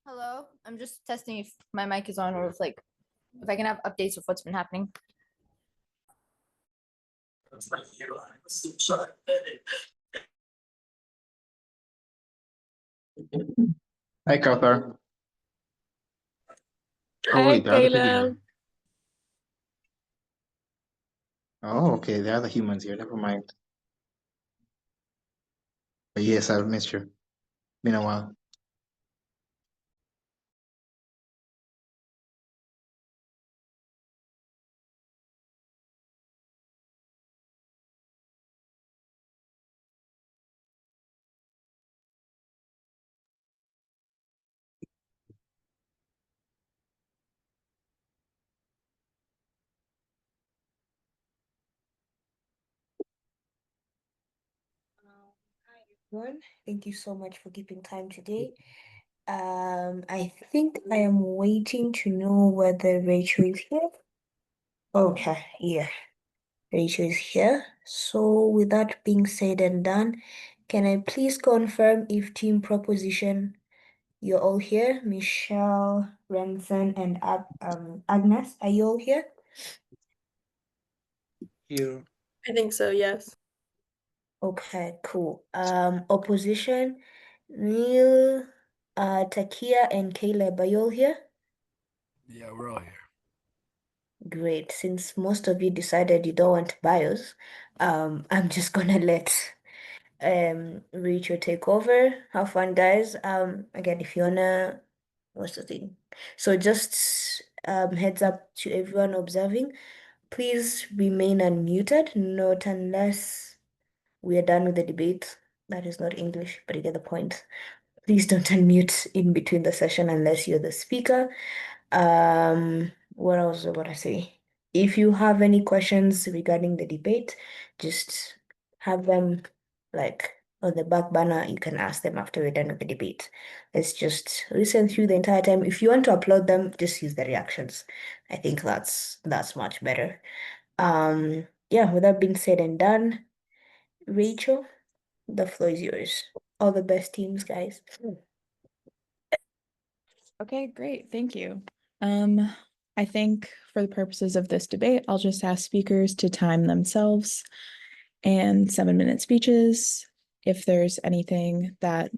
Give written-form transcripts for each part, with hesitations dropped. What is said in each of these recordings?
Hello, I'm just testing if my mic is on or if I can have updates of what's been happening. Hi, Kauthar. Oh, Hi, wait, the other Caleb. people. Oh, okay, the other humans here. Never mind. But yes, I've missed you. Been a while. Hi everyone. Thank you so much for keeping time today. I think I am waiting to know whether Rachel is here. Okay, yeah, Rachel is here. So with that being said and done, can I please confirm if team proposition you're all here? Michelle, Renson, and Agnes, are you all here? Here. I think so, yes. Okay, cool. Opposition, Neil, Takia, and Caleb, are you all here? Yeah, we're all here. Great. Since most of you decided you don't want bios, I'm just gonna let Rachel take over. Have fun, guys. Again, if you wanna, what's the thing? So just heads up to everyone observing. Please remain unmuted, not unless we are done with the debate. That is not English, but you get the point. Please don't unmute in between the session unless you're the speaker. What else would I say? If you have any questions regarding the debate, just have them like on the back burner. You can ask them after we're done with the debate. Let's just listen through the entire time. If you want to upload them, just use the reactions. I think that's much better. Yeah, with that being said and done, Rachel, the floor is yours. All the best teams, guys. Okay, great. Thank you. I think for the purposes of this debate, I'll just ask speakers to time themselves and 7-minute speeches. If there's anything that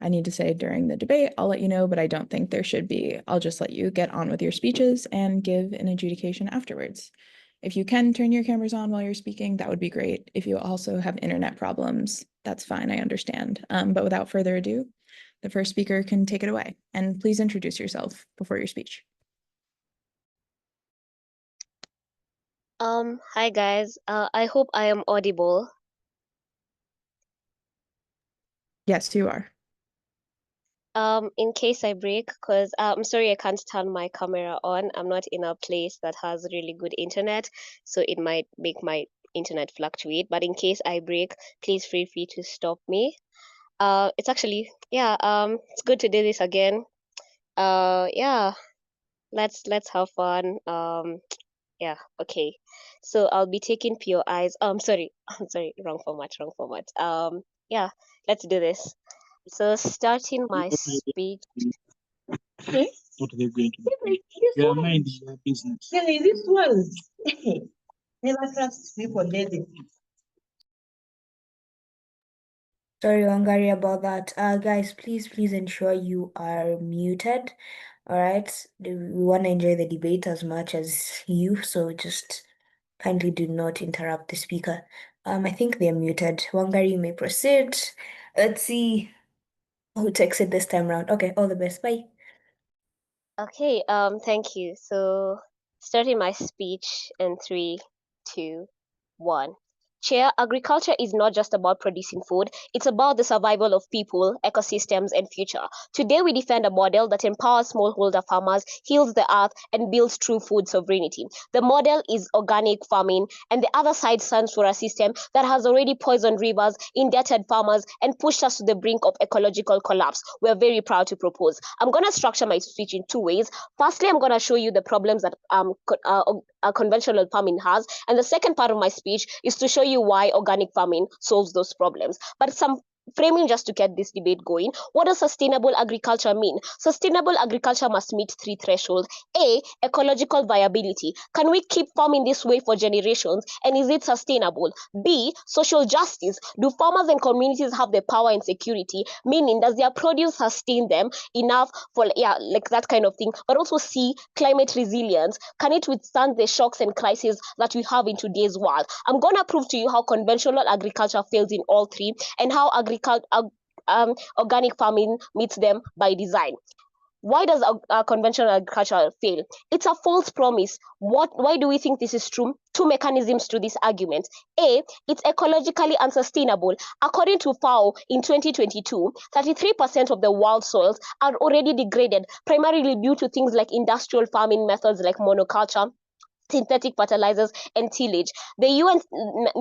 I need to say during the debate, I'll let you know, but I don't think there should be. I'll just let you get on with your speeches and give an adjudication afterwards. If you can turn your cameras on while you're speaking, that would be great. If you also have internet problems, that's fine, I understand. But without further ado, the first speaker can take it away. And please introduce yourself before your speech. Hi guys. I hope I am audible. Yes, you are. In case I break, because I'm sorry I can't turn my camera on. I'm not in a place that has really good internet, so it might make my internet fluctuate. But in case I break, please feel free to stop me. It's actually, yeah, it's good to do this again. Yeah, let's have fun. Yeah, okay. So I'll be taking POIs. Sorry, I'm sorry, wrong format. Yeah, let's do this. So starting my speech. What are they going to do? They are minding their business. Really, this one. Never trust people, David. Sorry, Wangari, about that. Guys, please ensure you are muted. All right. We want to enjoy the debate as much as you, so just kindly do not interrupt the speaker. I think they're muted. Wangari, you may proceed. Let's see who takes it this time round. Okay, all the best. Bye. Okay, thank you. So starting my speech in 3, 2, 1. Chair, agriculture is not just about producing food, it's about the survival of people, ecosystems, and future. Today, we defend a model that empowers smallholder farmers, heals the earth, and builds true food sovereignty. The model is organic farming, and the other side stands for a system that has already poisoned rivers, indebted farmers, and pushed us to the brink of ecological collapse. We're very proud to propose. I'm going to structure my speech in 2 ways. Firstly, I'm going to show you the problems that conventional farming has, and the second part of my speech is to show you why organic farming solves those problems. But some framing just to get this debate going. What does sustainable agriculture mean? Sustainable agriculture must meet 3 thresholds. A, ecological viability. Can we keep farming this way for generations? And is it sustainable? B, social justice. Do farmers and communities have the power and security? Meaning, does their produce sustain them enough for, like that kind of thing? But also C, climate resilience. Can it withstand the shocks and crises that we have in today's world? I'm going to prove to you how conventional agriculture fails in all 3 and how organic farming meets them by design. Why does conventional agriculture fail? It's a false promise. Why do we think this is true? 2 mechanisms to this argument. A, it's ecologically unsustainable. According to FAO in 2022, 33% of the world's soils are already degraded, primarily due to things like industrial farming methods like monoculture, synthetic fertilizers, and tillage. The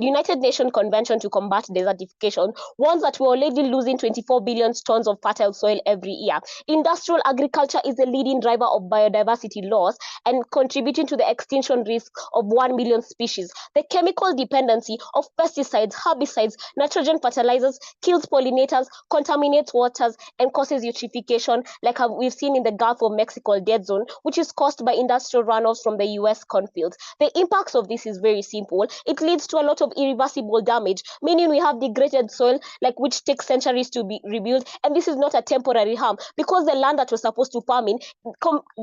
United Nations Convention to Combat Desertification warns that we're already losing 24 billion tons of fertile soil every year. Industrial agriculture is the leading driver of biodiversity loss and contributing to the extinction risk of 1 million species. The chemical dependency of pesticides, herbicides, nitrogen fertilizers kills pollinators, contaminates waters, and causes eutrophication, like we've seen in the Gulf of Mexico dead zone, which is caused by industrial runoffs from the US cornfields. The impacts of this is very simple. It leads to a lot of irreversible damage, meaning we have degraded soil, like which takes centuries to be rebuilt. And this is not a temporary harm, because the land that was supposed to farm in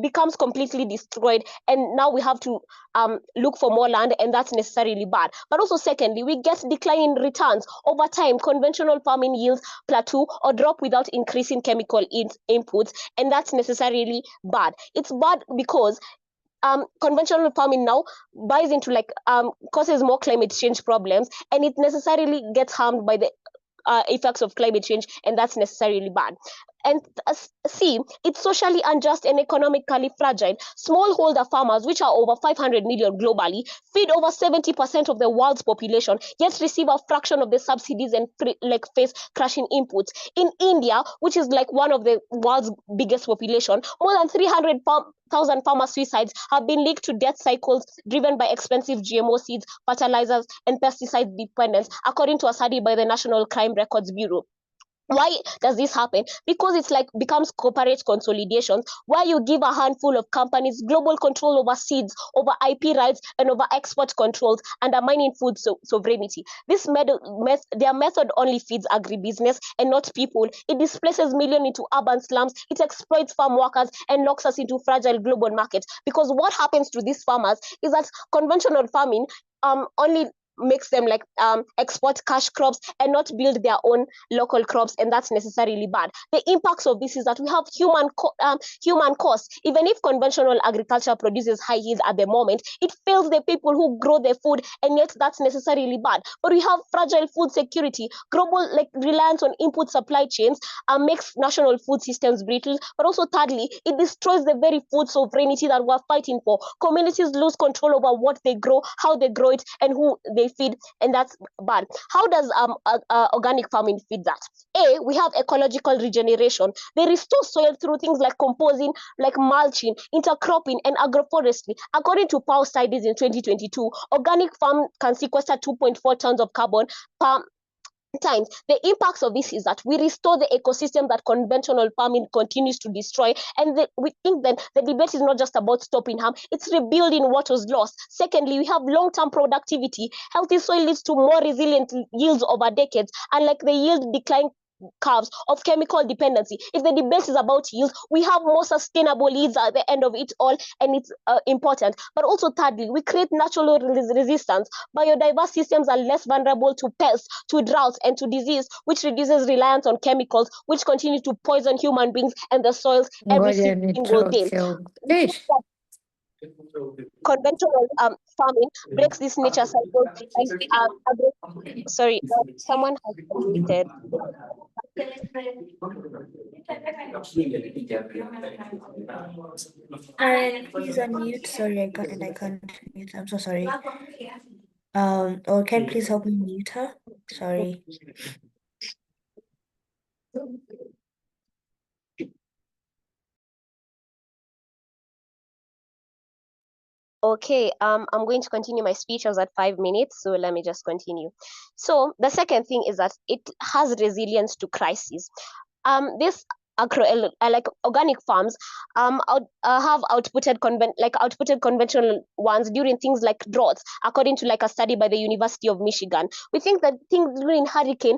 becomes completely destroyed. And now we have to look for more land, and that's necessarily bad. But also, secondly, we get declining returns over time. Conventional farming yields plateau or drop without increasing chemical inputs, and that's necessarily bad. It's bad because conventional farming now buys into causes more climate change problems, and it necessarily gets harmed by the effects of climate change, and that's necessarily bad. And C, it's socially unjust and economically fragile. Smallholder farmers, which are over 500 million globally, feed over 70% of the world's population, yet receive a fraction of the subsidies and face crushing inputs. In India, which is like one of the world's biggest population, more than 300,000 farmer suicides have been linked to death cycles driven by expensive GMO seeds, fertilizers, and pesticide dependence, according to a study by the National Crime Records Bureau. Why does this happen? Because it's becomes corporate consolidations, where you give a handful of companies global control over seeds, over IP rights, and over export controls, undermining food sovereignty. Their method only feeds agribusiness and not people. It displaces millions into urban slums. It exploits farm workers and locks us into fragile global markets. Because what happens to these farmers is that conventional farming only makes them export cash crops and not build their own local crops, and that's necessarily bad. The impacts of this is that we have human cost. Even if conventional agriculture produces high yield at the moment, it fails the people who grow the food, and yet that's necessarily bad. But we have fragile food security. Global reliance on input supply chains makes national food systems brittle. But also, thirdly, it destroys the very food sovereignty that we're fighting for. Communities lose control over what they grow, how they grow it, and who they feed, and that's bad. How does organic farming feed that? A, we have ecological regeneration. They restore soil through things like composing, like mulching, intercropping, and agroforestry. According to FAO studies in 2022, organic farm can sequester 2.4 tons of carbon per times. The impacts of this is that we restore the ecosystem that conventional farming continues to destroy, and we think that the debate is not just about stopping harm, it's rebuilding what was lost. Secondly, we have long-term productivity. Healthy soil leads to more resilient yields over decades, unlike the yield decline curves of chemical dependency. If the debate is about yield, we have more sustainable yields at the end of it all, and it's important. But also, thirdly, we create natural resistance. Biodiverse systems are less vulnerable to pests, to droughts, and to disease, which reduces reliance on chemicals, which continue to poison human beings and the soils every single day. Conventional farming breaks this nature cycle. Sorry, someone has completed. Karen, please unmute. Sorry, I can't mute. I'm so sorry. Or can please help me mute her? Sorry. Okay, I'm going to continue my speech. I was at 5 minutes, so let me just continue. So the second thing is that it has resilience to crises. This like organic farms have outputted conventional ones during things like droughts, according to like a study by the University of Michigan. We think that things during hurricane,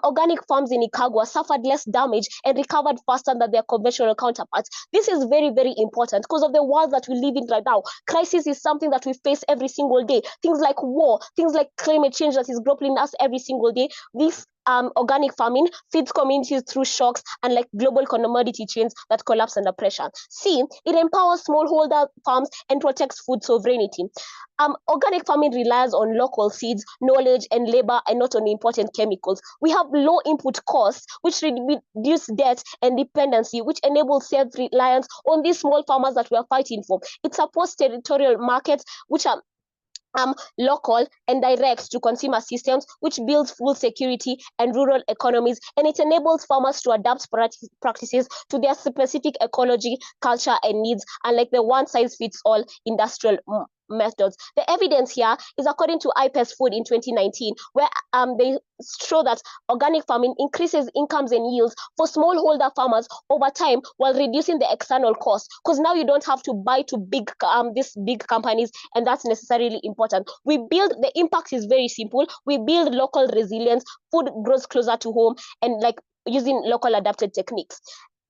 organic farms in Nicaragua suffered less damage and recovered faster than their conventional counterparts. This is very, very important because of the world that we live in right now. Crisis is something that we face every single day. Things like war, things like climate change that is grappling us every single day. This organic farming feeds communities through shocks and like global commodity chains that collapse under pressure. C, it empowers smallholder farms and protects food sovereignty. Organic farming relies on local seeds, knowledge, and labor, and not on important chemicals. We have low input costs, which reduce debt and dependency, which enables self-reliance on these small farmers that we are fighting for. It supports territorial markets, which are local and direct to consumer systems, which builds food security and rural economies, and it enables farmers to adapt practices to their specific ecology, culture, and needs, unlike the one-size-fits-all industrial methods. The evidence here is according to IPES Food in 2019, where they show that organic farming increases incomes and yields for smallholder farmers over time while reducing the external cost, because now you don't have to buy to these big companies, and that's necessarily important. The impact is very simple. We build local resilience, food grows closer to home, and like using local adapted techniques.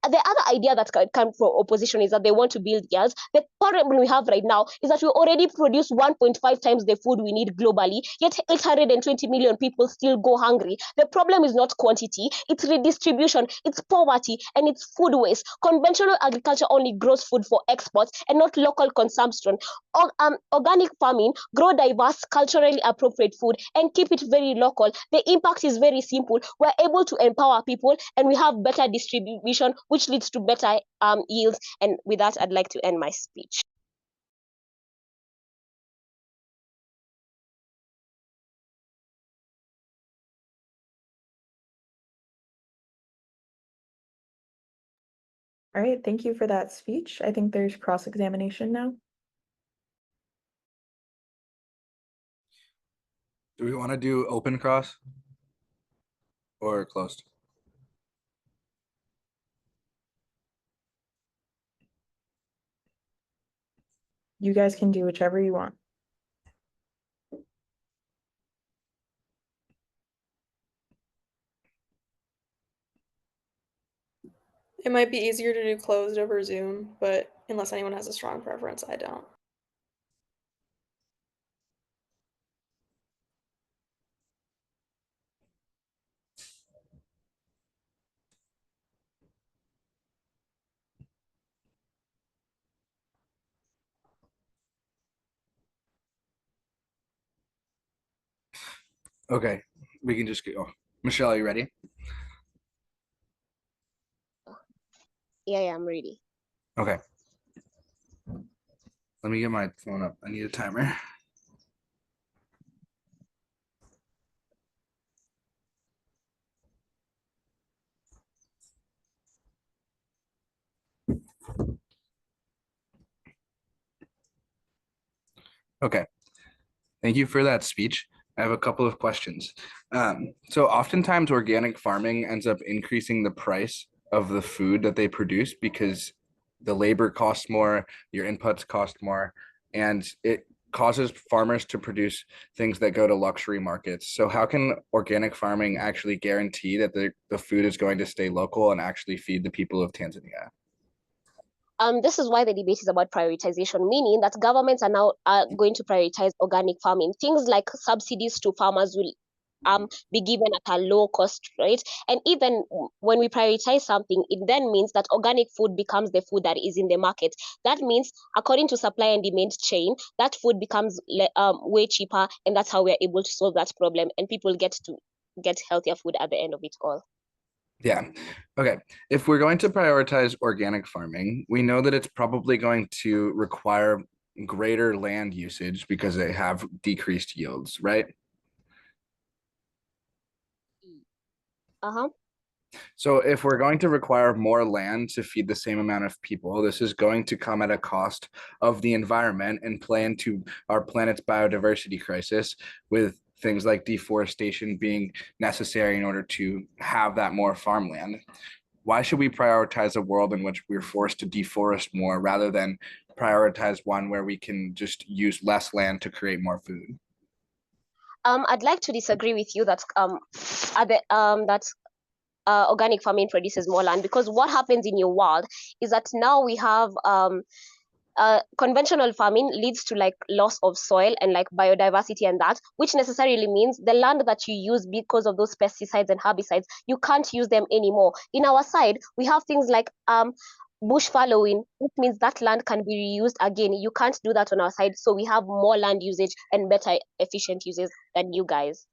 The other idea that can come from opposition is that they want to build girls. The problem we have right now is that we already produce 1.5 times the food we need globally, yet 820 million people still go hungry. The problem is not quantity, it's redistribution, it's poverty, and it's food waste. Conventional agriculture only grows food for exports and not local consumption. Organic farming grow diverse, culturally appropriate food and keep it very local. The impact is very simple. We're able to empower people and we have better distribution, which leads to better yields. And with that, I'd like to end my speech. All right, thank you for that speech. I think there's cross-examination now. Do we want to do open cross or closed? You guys can do whichever you want. It might be easier to do closed over Zoom, but unless anyone has a strong preference, I don't. Okay, we can just go. Michelle, are you ready? Yeah, I'm ready. Okay. Let me get my phone up. I need a timer. Okay. Thank you for that speech. I have a couple of questions. So oftentimes organic farming ends up increasing the price of the food that they produce because the labor costs more, your inputs cost more, and it causes farmers to produce things that go to luxury markets. So how can organic farming actually guarantee that the food is going to stay local and actually feed the people of Tanzania? This is why the debate is about prioritization, meaning that governments are now going to prioritize organic farming. Things like subsidies to farmers will be given at a low cost, right? And even when we prioritize something, it then means that organic food becomes the food that is in the market. That means, according to supply and demand chain, that food becomes way cheaper, and that's how we're able to solve that problem, and people get to get healthier food at the end of it all. Yeah. Okay. If we're going to prioritize organic farming, we know that it's probably going to require greater land usage because they have decreased yields, right? Uh-huh. So if we're going to require more land to feed the same amount of people, this is going to come at a cost of the environment and play into our planet's biodiversity crisis, with things like deforestation being necessary in order to have that more farmland. Why should we prioritize a world in which we're forced to deforest more rather than prioritize one where we can just use less land to create more food? I'd like to disagree with you that organic farming produces more land, because what happens in your world is that now we have conventional farming leads to like loss of soil and like biodiversity and that, which necessarily means the land that you use because of those pesticides and herbicides, you can't use them anymore. In our side, we have things like bush fallowing, which means that land can be reused again. You can't do that on our side, so we have more land usage and better efficient uses than you guys.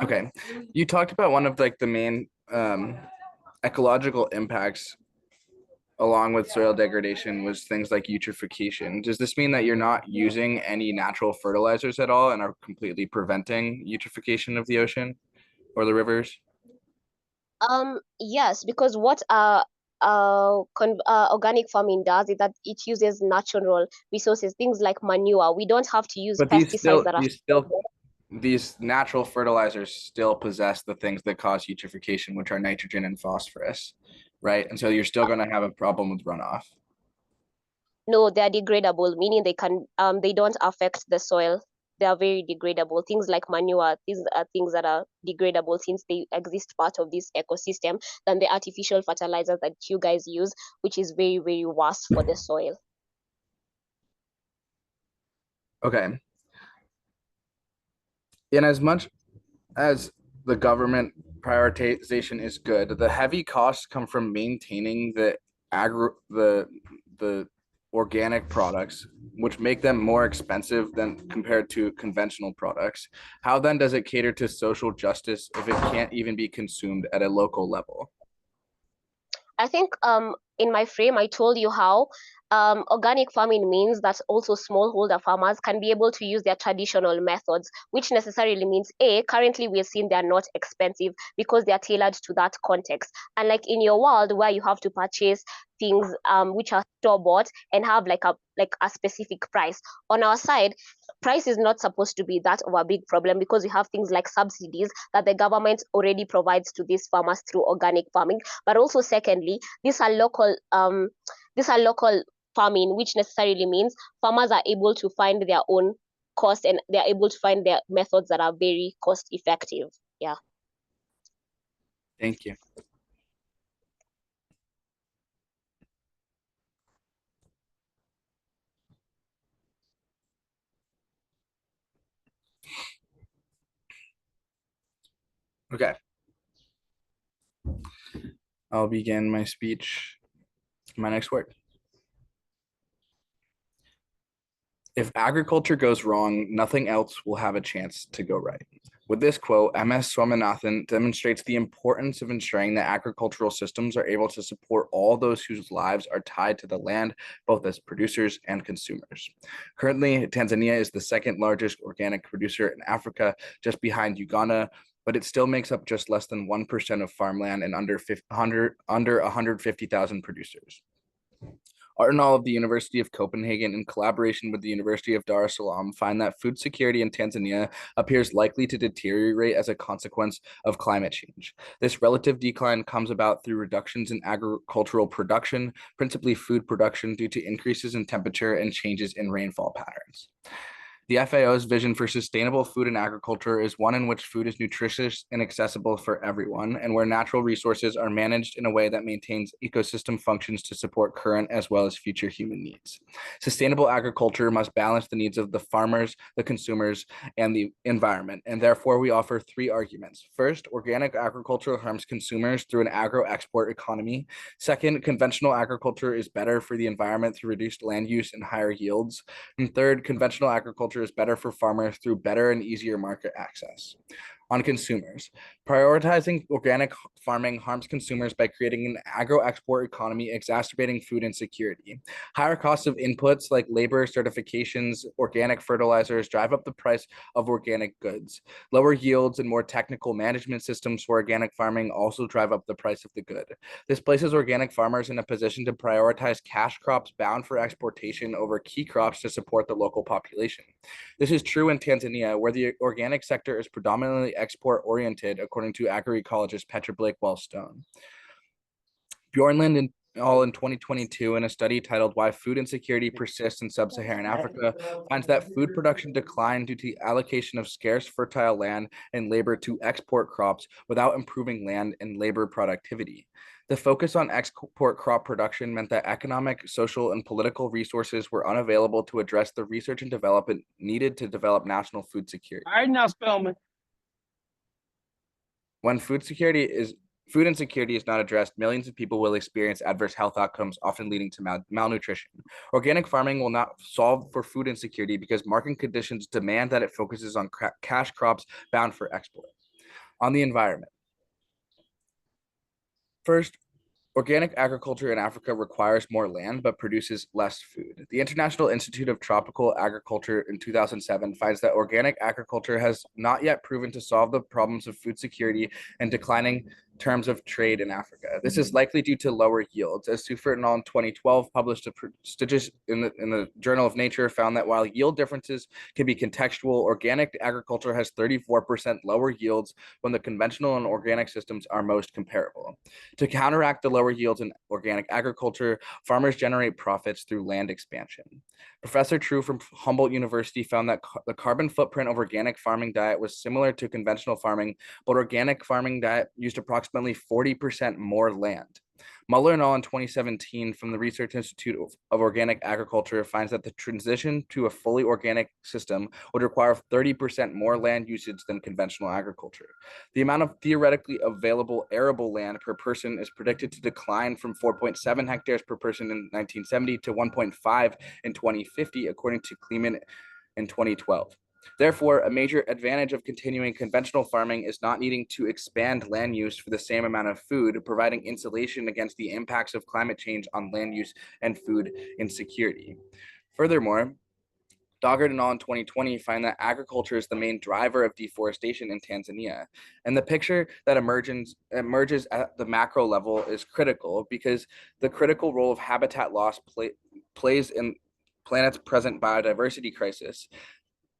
Okay, you talked about one of like the main ecological impacts along with soil degradation was things like eutrophication. Does this mean that you're not using any natural fertilizers at all and are completely preventing eutrophication of the ocean or the rivers? Yes, because what organic farming does is that it uses natural resources, things like manure. We don't have to use But pesticides that are these natural fertilizers still possess the things that cause eutrophication, which are nitrogen and phosphorus, right? And so you're still going to have a problem with runoff. No, they're degradable, meaning they don't affect the soil. They are very degradable. Things like manure, these are things that are degradable since they exist part of this ecosystem than the artificial fertilizers that you guys use, which is very, very worse for the soil. Okay. In as much as the government prioritization is good, the heavy costs come from maintaining the organic products, which make them more expensive than compared to conventional products. How then does it cater to social justice if it can't even be consumed at a local level? I think in my frame, I told you how organic farming means that also smallholder farmers can be able to use their traditional methods, which necessarily means currently we're seeing they're not expensive because they're tailored to that context. And like in your world where you have to purchase things which are store-bought and have like a specific price. On our side, price is not supposed to be that of a big problem because we have things like subsidies that the government already provides to these farmers through organic farming. But also secondly, these are local farming, which necessarily means farmers are able to find their own cost and they're able to find their methods that are very cost effective. Yeah. Thank you. Okay. I'll begin my speech, my next word. If agriculture goes wrong, nothing else will have a chance to go right. With this quote, MS Swaminathan demonstrates the importance of ensuring that agricultural systems are able to support all those whose lives are tied to the land, both as producers and consumers. Currently, Tanzania is the second largest organic producer in Africa, just behind Uganda, but it still makes up just less than 1% of farmland and under 150,000 producers. Artenal of the University of Copenhagen, in collaboration with the University of Dar es Salaam, find that food security in Tanzania appears likely to deteriorate as a consequence of climate change. This relative decline comes about through reductions in agricultural production, principally food production, due to increases in temperature and changes in rainfall patterns. The FAO's vision for sustainable food and agriculture is one in which food is nutritious and accessible for everyone, and where natural resources are managed in a way that maintains ecosystem functions to support current as well as future human needs. Sustainable agriculture must balance the needs of the farmers, the consumers, and the environment, and therefore we offer three arguments. First, organic agriculture harms consumers through an agro-export economy. Second, conventional agriculture is better for the environment through reduced land use and higher yields. And third, conventional agriculture is better for farmers through better and easier market access. On consumers, prioritizing organic farming harms consumers by creating an agro-export economy, exacerbating food insecurity. Higher costs of inputs like labor, certifications, organic fertilizers drive up the price of organic goods. Lower yields and more technical management systems for organic farming also drive up the price of the good. This places organic farmers in a position to prioritize cash crops bound for exportation over key crops to support the local population. This is true in Tanzania, where the organic sector is predominantly export-oriented, according to agroecologist Petra Blake-Wellstone. Bjornland in 2022, in a study titled Why Food Insecurity Persists in Sub-Saharan Africa, finds that food production declined due to the allocation of scarce fertile land and labor to export crops without improving land and labor productivity. The focus on export crop production meant that economic, social, and political resources were unavailable to address the research and development needed to develop national food security. All right, now Spellman. When food insecurity is not addressed, millions of people will experience adverse health outcomes, often leading to malnutrition. Organic farming will not solve for food insecurity because market conditions demand that it focuses on cash crops bound for export. On the environment. First, organic agriculture in Africa requires more land but produces less food. The International Institute of Tropical Agriculture in 2007 finds that organic agriculture has not yet proven to solve the problems of food security and declining terms of trade in Africa. This is likely due to lower yields, as Sufert et al. In 2012 published a prestigious in the Journal of Nature found that while yield differences can be contextual, organic agriculture has 34% lower yields when the conventional and organic systems are most comparable. To counteract the lower yields in organic agriculture, farmers generate profits through land expansion. Professor True from Humboldt University found that the carbon footprint of organic farming diet was similar to conventional farming, but organic farming diet used approximately 40% more land. Muller et al. In 2017 from the Research Institute of Organic Agriculture finds that the transition to a fully organic system would require 30% more land usage than conventional agriculture. The amount of theoretically available arable land per person is predicted to decline from 4.7 hectares per person in 1970 to 1.5 in 2050, according to Kleeman in 2012. Therefore, a major advantage of continuing conventional farming is not needing to expand land use for the same amount of food, providing insulation against the impacts of climate change on land use and food insecurity. Furthermore, Doggart et al. In 2020 find that agriculture is the main driver of deforestation in Tanzania. And the picture that emerges at the macro level is critical because the critical role of habitat loss plays in planet's present biodiversity crisis.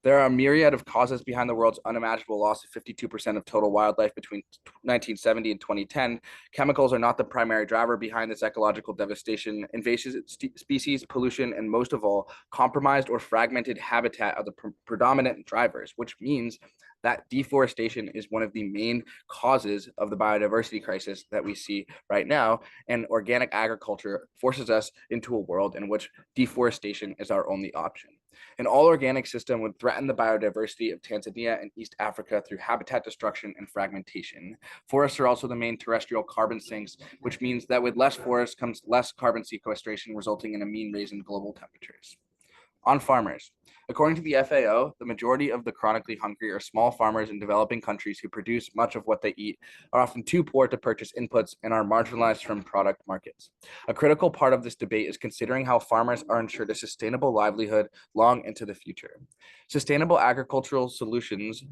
There are a myriad of causes behind the world's unimaginable loss of 52% of total wildlife between 1970 and 2010. Chemicals are not the primary driver behind this ecological devastation. Invasive species, pollution, and most of all, compromised or fragmented habitat are the predominant drivers, which means that deforestation is one of the main causes of the biodiversity crisis that we see right now. And organic agriculture forces us into a world in which deforestation is our only option. An all-organic system would threaten the biodiversity of Tanzania and East Africa through habitat destruction and fragmentation. Forests are also the main terrestrial carbon sinks, which means that with less forests comes less carbon sequestration, resulting in a mean raise in global temperatures. On farmers. According to the FAO, the majority of the chronically hungry are small farmers in developing countries who produce much of what they eat, are often too poor to purchase inputs, and are marginalized from product markets. A critical part of this debate is considering how farmers are ensured a sustainable livelihood long into the future. Sustainable agricultural solutions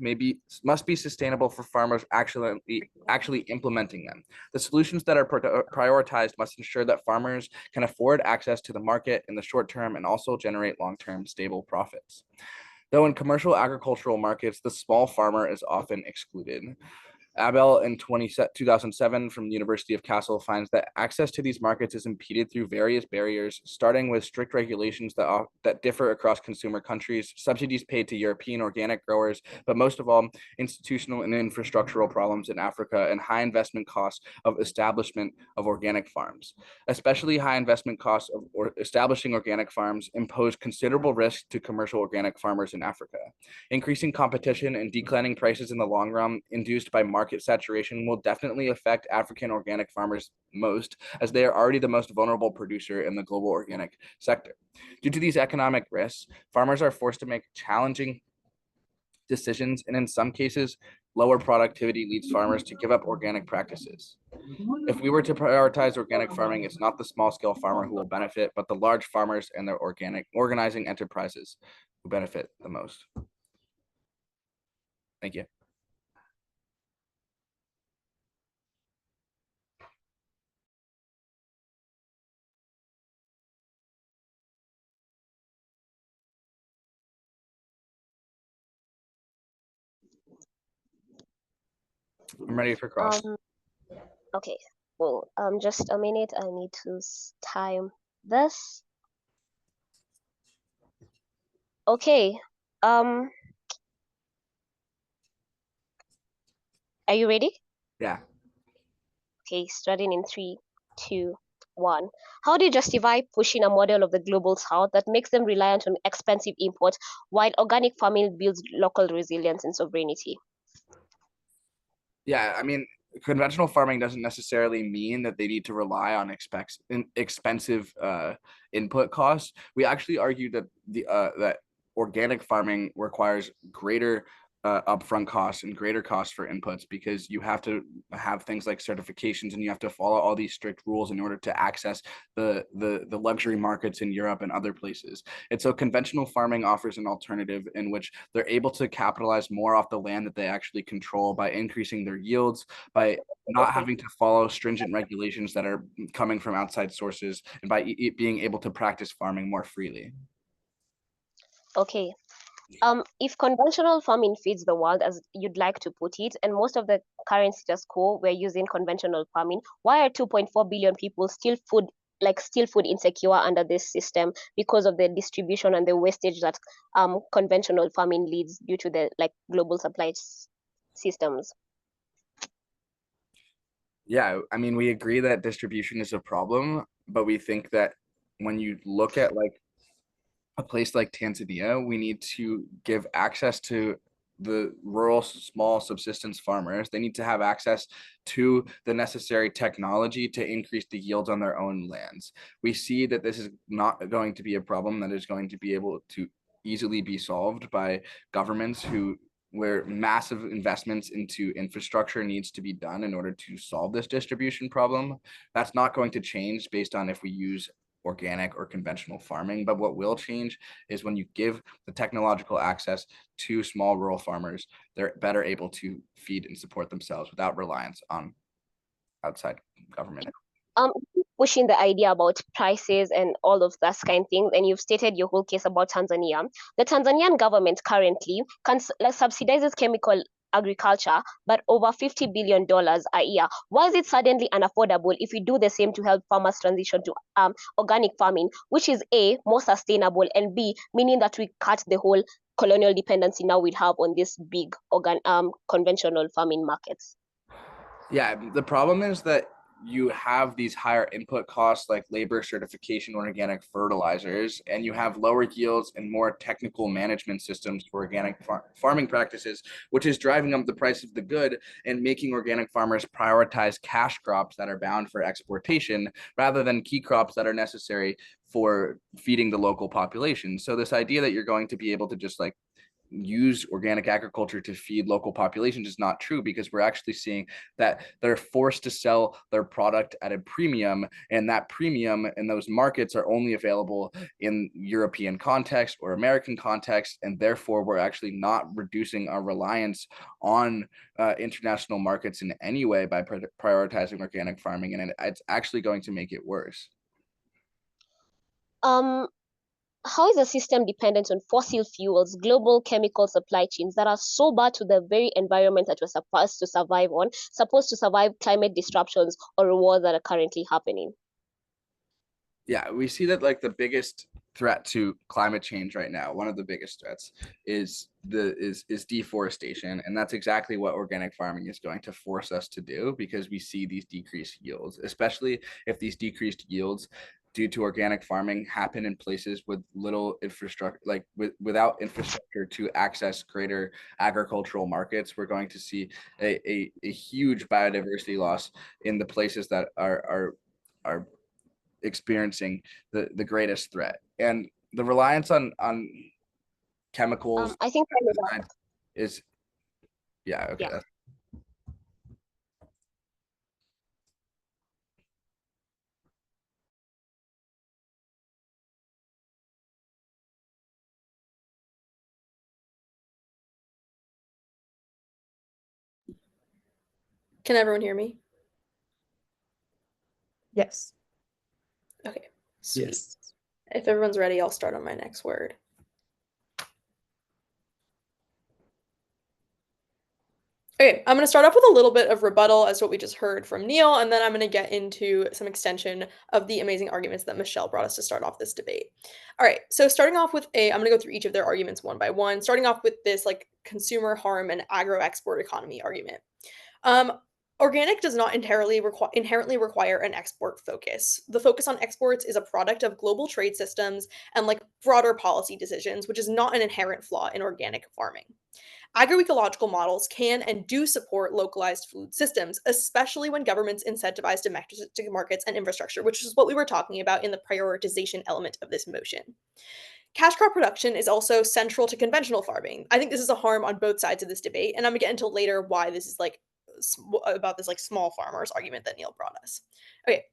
must be sustainable for farmers actually implementing them. The solutions that are prioritized must ensure that farmers can afford access to the market in the short term and also generate long-term stable profits. Though in commercial agricultural markets, the small farmer is often excluded. Abel in 2007 from the University of Kassel finds that access to these markets is impeded through various barriers, starting with strict regulations that differ across consumer countries, subsidies paid to European organic growers, but most of all, institutional and infrastructural problems in Africa and high investment costs of establishment of organic farms. Especially high investment costs of establishing organic farms impose considerable risk to commercial organic farmers in Africa. Increasing competition and declining prices in the long run induced by market saturation will definitely affect African organic farmers most, as they are already the most vulnerable producer in the global organic sector. Due to these economic risks, farmers are forced to make challenging decisions, and in some cases, lower productivity leads farmers to give up organic practices. If we were to prioritize organic farming, it's not the small-scale farmer who will benefit, but the large farmers and their organizing enterprises who benefit the most. Thank you. I'm ready for cross. Okay, well, just a minute. I need to time this. Okay. Are you ready? Yeah. Okay, starting in 3, 2, 1. How do you justify pushing a model of the global south that makes them reliant on expensive imports while organic farming builds local resilience and sovereignty? Yeah, I mean, conventional farming doesn't necessarily mean that they need to rely on expensive input costs. We actually argue that that organic farming requires greater upfront costs and greater costs for inputs, because you have to have things like certifications and you have to follow all these strict rules in order to access the luxury markets in Europe and other places. And so conventional farming offers an alternative in which they're able to capitalize more off the land that they actually control by increasing their yields, by not having to follow stringent regulations that are coming from outside sources, and by being able to practice farming more freely. Okay. If conventional farming feeds the world, as you'd like to put it, and most of the current status quo we're using conventional farming, why are 2.4 billion people still food insecure under this system because of the distribution and the wastage that conventional farming leads due to the global supply systems? Yeah, I mean, we agree that distribution is a problem, but we think that when you look at a place like Tanzania, we need to give access to the rural small subsistence farmers. They need to have access to the necessary technology to increase the yields on their own lands. We see that this is not going to be a problem that is going to be able to easily be solved by governments where massive investments into infrastructure needs to be done in order to solve this distribution problem. That's not going to change based on if we use organic or conventional farming, but what will change is when you give the technological access to small rural farmers, they're better able to feed and support themselves without reliance on outside government. Pushing the idea about prices and all of that kind of things, and you've stated your whole case about Tanzania. The Tanzanian government currently subsidizes chemical agriculture, but over $50 billion a year. Why is it suddenly unaffordable if we do the same to help farmers transition to organic farming, which is A, more sustainable, and B, meaning that we cut the whole colonial dependency now we have on this big conventional farming markets? Yeah, the problem is that you have these higher input costs like labor, certification, or organic fertilizers, and you have lower yields and more technical management systems for organic farming practices, which is driving up the price of the good and making organic farmers prioritize cash crops that are bound for exportation rather than key crops that are necessary for feeding the local population. So this idea that you're going to be able to just use organic agriculture to feed local populations is not true, because we're actually seeing that they're forced to sell their product at a premium, and that premium in those markets are only available in European context or American context, and therefore we're actually not reducing our reliance on international markets in any way by prioritizing organic farming, and it's actually going to make it worse. How is the system dependent on fossil fuels, global chemical supply chains that are so bad to the very environment that we're supposed to survive on, supposed to survive climate disruptions or wars that are currently happening? Yeah, we see that the biggest threat to climate change right now, one of the biggest threats is deforestation, and that's exactly what organic farming is going to force us to do, because we see these decreased yields, especially if these decreased yields due to organic farming happen in places with little infrastructure, without infrastructure to access greater agricultural markets. We're going to see a huge biodiversity loss in the places that are experiencing the greatest threat. And the reliance on chemicals, I think Is yeah, okay. Yeah. Can everyone hear me? Yes. Okay, sweet. Yes. If everyone's ready, I'll start on my next word. Okay, I'm going to start off with a little bit of rebuttal as to what we just heard from Neil, and then I'm going to get into some extension of the amazing arguments that Michelle brought us to start off this debate. All right, so starting off with I'm going to go through each of their arguments one by one, starting off with this like consumer harm and agro-export economy argument. Organic does not inherently require an export focus. The focus on exports is a product of global trade systems and like broader policy decisions, which is not an inherent flaw in organic farming. Agro-ecological models can and do support localized food systems, especially when governments incentivize domestic markets and infrastructure, which is what we were talking about in the prioritization element of this motion. Cash crop production is also central to conventional farming. I think this is a harm on both sides of this debate, and I'm gonna get into later why this is like about this like small farmers argument that Neil brought us. Okay,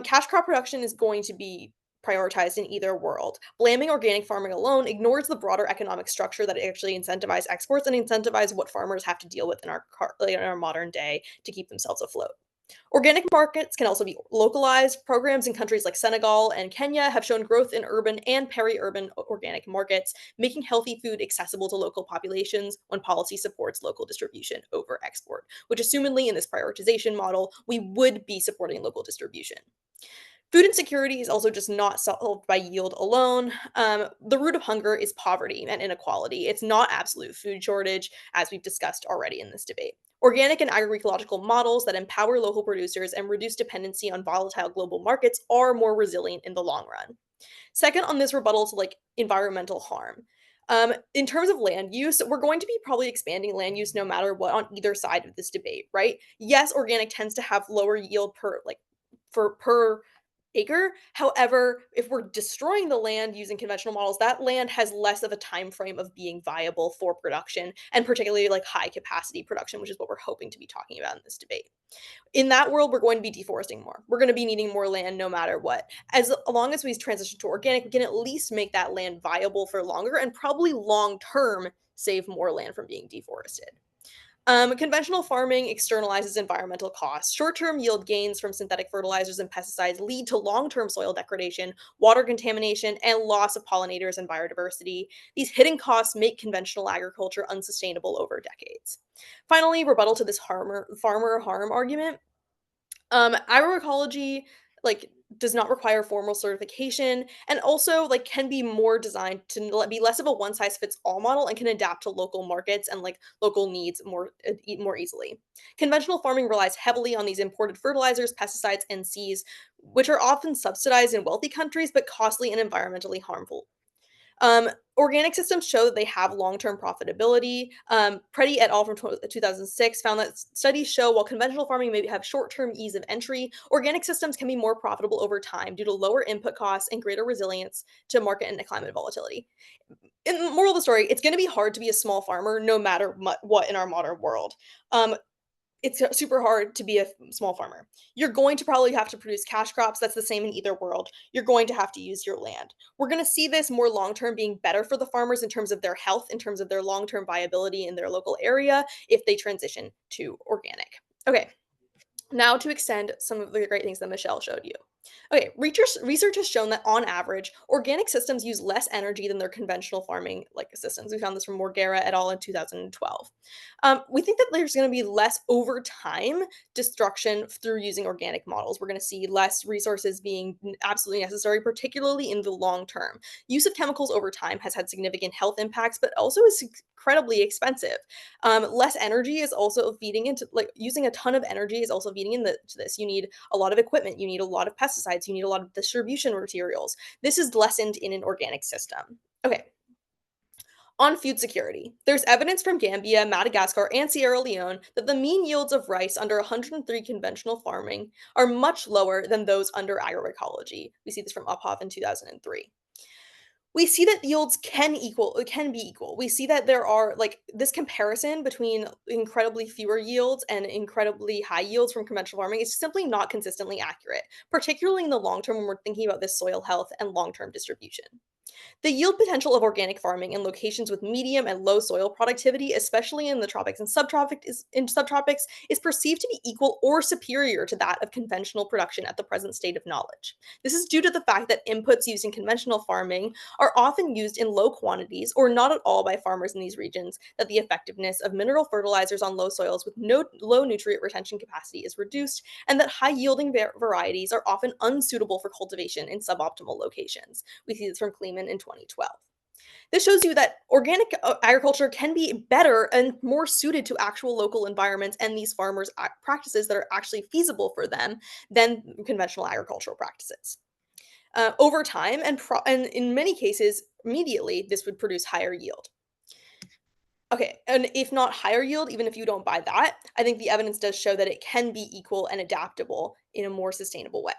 cash crop production is going to be prioritized in either world. Blaming organic farming alone ignores the broader economic structure that actually incentivize exports and incentivize what farmers have to deal with in our modern day to keep themselves afloat. Organic markets can also be localized. Programs in countries like Senegal and Kenya have shown growth in urban and peri-urban organic markets, making healthy food accessible to local populations when policy supports local distribution over export, which assumedly in this prioritization model, we would be supporting local distribution. Food insecurity is also just not solved by yield alone. The root of hunger is poverty and inequality. It's not absolute food shortage, as we've discussed already in this debate. Organic and agro-ecological models that empower local producers and reduce dependency on volatile global markets are more resilient in the long run. Second, on this rebuttal to like environmental harm. In terms of land use, we're going to be probably expanding land use no matter what on either side of this debate, right? Yes, organic tends to have lower yield per acre. However, if we're destroying the land using conventional models, that land has less of a time frame of being viable for production, and particularly like high capacity production, which is what we're hoping to be talking about in this debate. In that world, we're going to be deforesting more. We're going to be needing more land no matter what. As long as we transition to organic, we can at least make that land viable for longer and probably long term save more land from being deforested. Conventional farming externalizes environmental costs. Short-term yield gains from synthetic fertilizers and pesticides lead to long-term soil degradation, water contamination, and loss of pollinators and biodiversity. These hidden costs make conventional agriculture unsustainable over decades. Finally, rebuttal to this farmer harm argument. Agroecology like does not require formal certification and also like can be more designed to be less of a one size fits all model and can adapt to local markets and like local needs more easily. Conventional farming relies heavily on these imported fertilizers, pesticides, and seeds, which are often subsidized in wealthy countries but costly and environmentally harmful. Organic systems show that they have long-term profitability. Preddy et al. From 2006 found that studies show while conventional farming may have short-term ease of entry, organic systems can be more profitable over time due to lower input costs and greater resilience to market and climate volatility. In the moral of the story, it's going to be hard to be a small farmer no matter what in our modern world. It's super hard to be a small farmer. You're going to probably have to produce cash crops. That's the same in either world. You're going to have to use your land. We're going to see this more long-term being better for the farmers in terms of their health, in terms of their long-term viability in their local area if they transition to organic. Okay, now to extend some of the great things that Michelle showed you. Okay, research has shown that on average, organic systems use less energy than their conventional farming like systems. We found this from Morgera et al. In 2012. We think that there's going to be less over time destruction through using organic models. We're going to see less resources being absolutely necessary, particularly in the long term. Use of chemicals over time has had significant health impacts, but also is incredibly expensive. Less energy is also feeding into like using a ton of energy is also feeding into this. You need a lot of equipment. You need a lot of pesticides. You need a lot of distribution materials. This is lessened in an organic system. Okay. On food security, there's evidence from Gambia, Madagascar, and Sierra Leone that the mean yields of rice under 103 conventional farming are much lower than those under agroecology. We see this from Uphoff in 2003. we see that yields can be equal. We see that there are like this comparison between incredibly fewer yields and incredibly high yields from conventional farming is simply not consistently accurate, particularly in the long term when we're thinking about this soil health and long-term distribution. The yield potential of organic farming in locations with medium and low soil productivity, especially in the tropics and subtropics, is perceived to be equal or superior to that of conventional production at the present state of knowledge. This is due to the fact that inputs used in conventional farming are often used in low quantities or not at all by farmers in these regions, that the effectiveness of mineral fertilizers on low soils with low nutrient retention capacity is reduced, and that high-yielding varieties are often unsuitable for cultivation in suboptimal locations. We see this from Kleeman in 2012. This shows you that organic agriculture can be better and more suited to actual local environments and these farmers' practices that are actually feasible for them than conventional agricultural practices. Over time, and in many cases, immediately, this would produce higher yield. Okay, and if not higher yield, even if you don't buy that, I think the evidence does show that it can be equal and adaptable in a more sustainable way.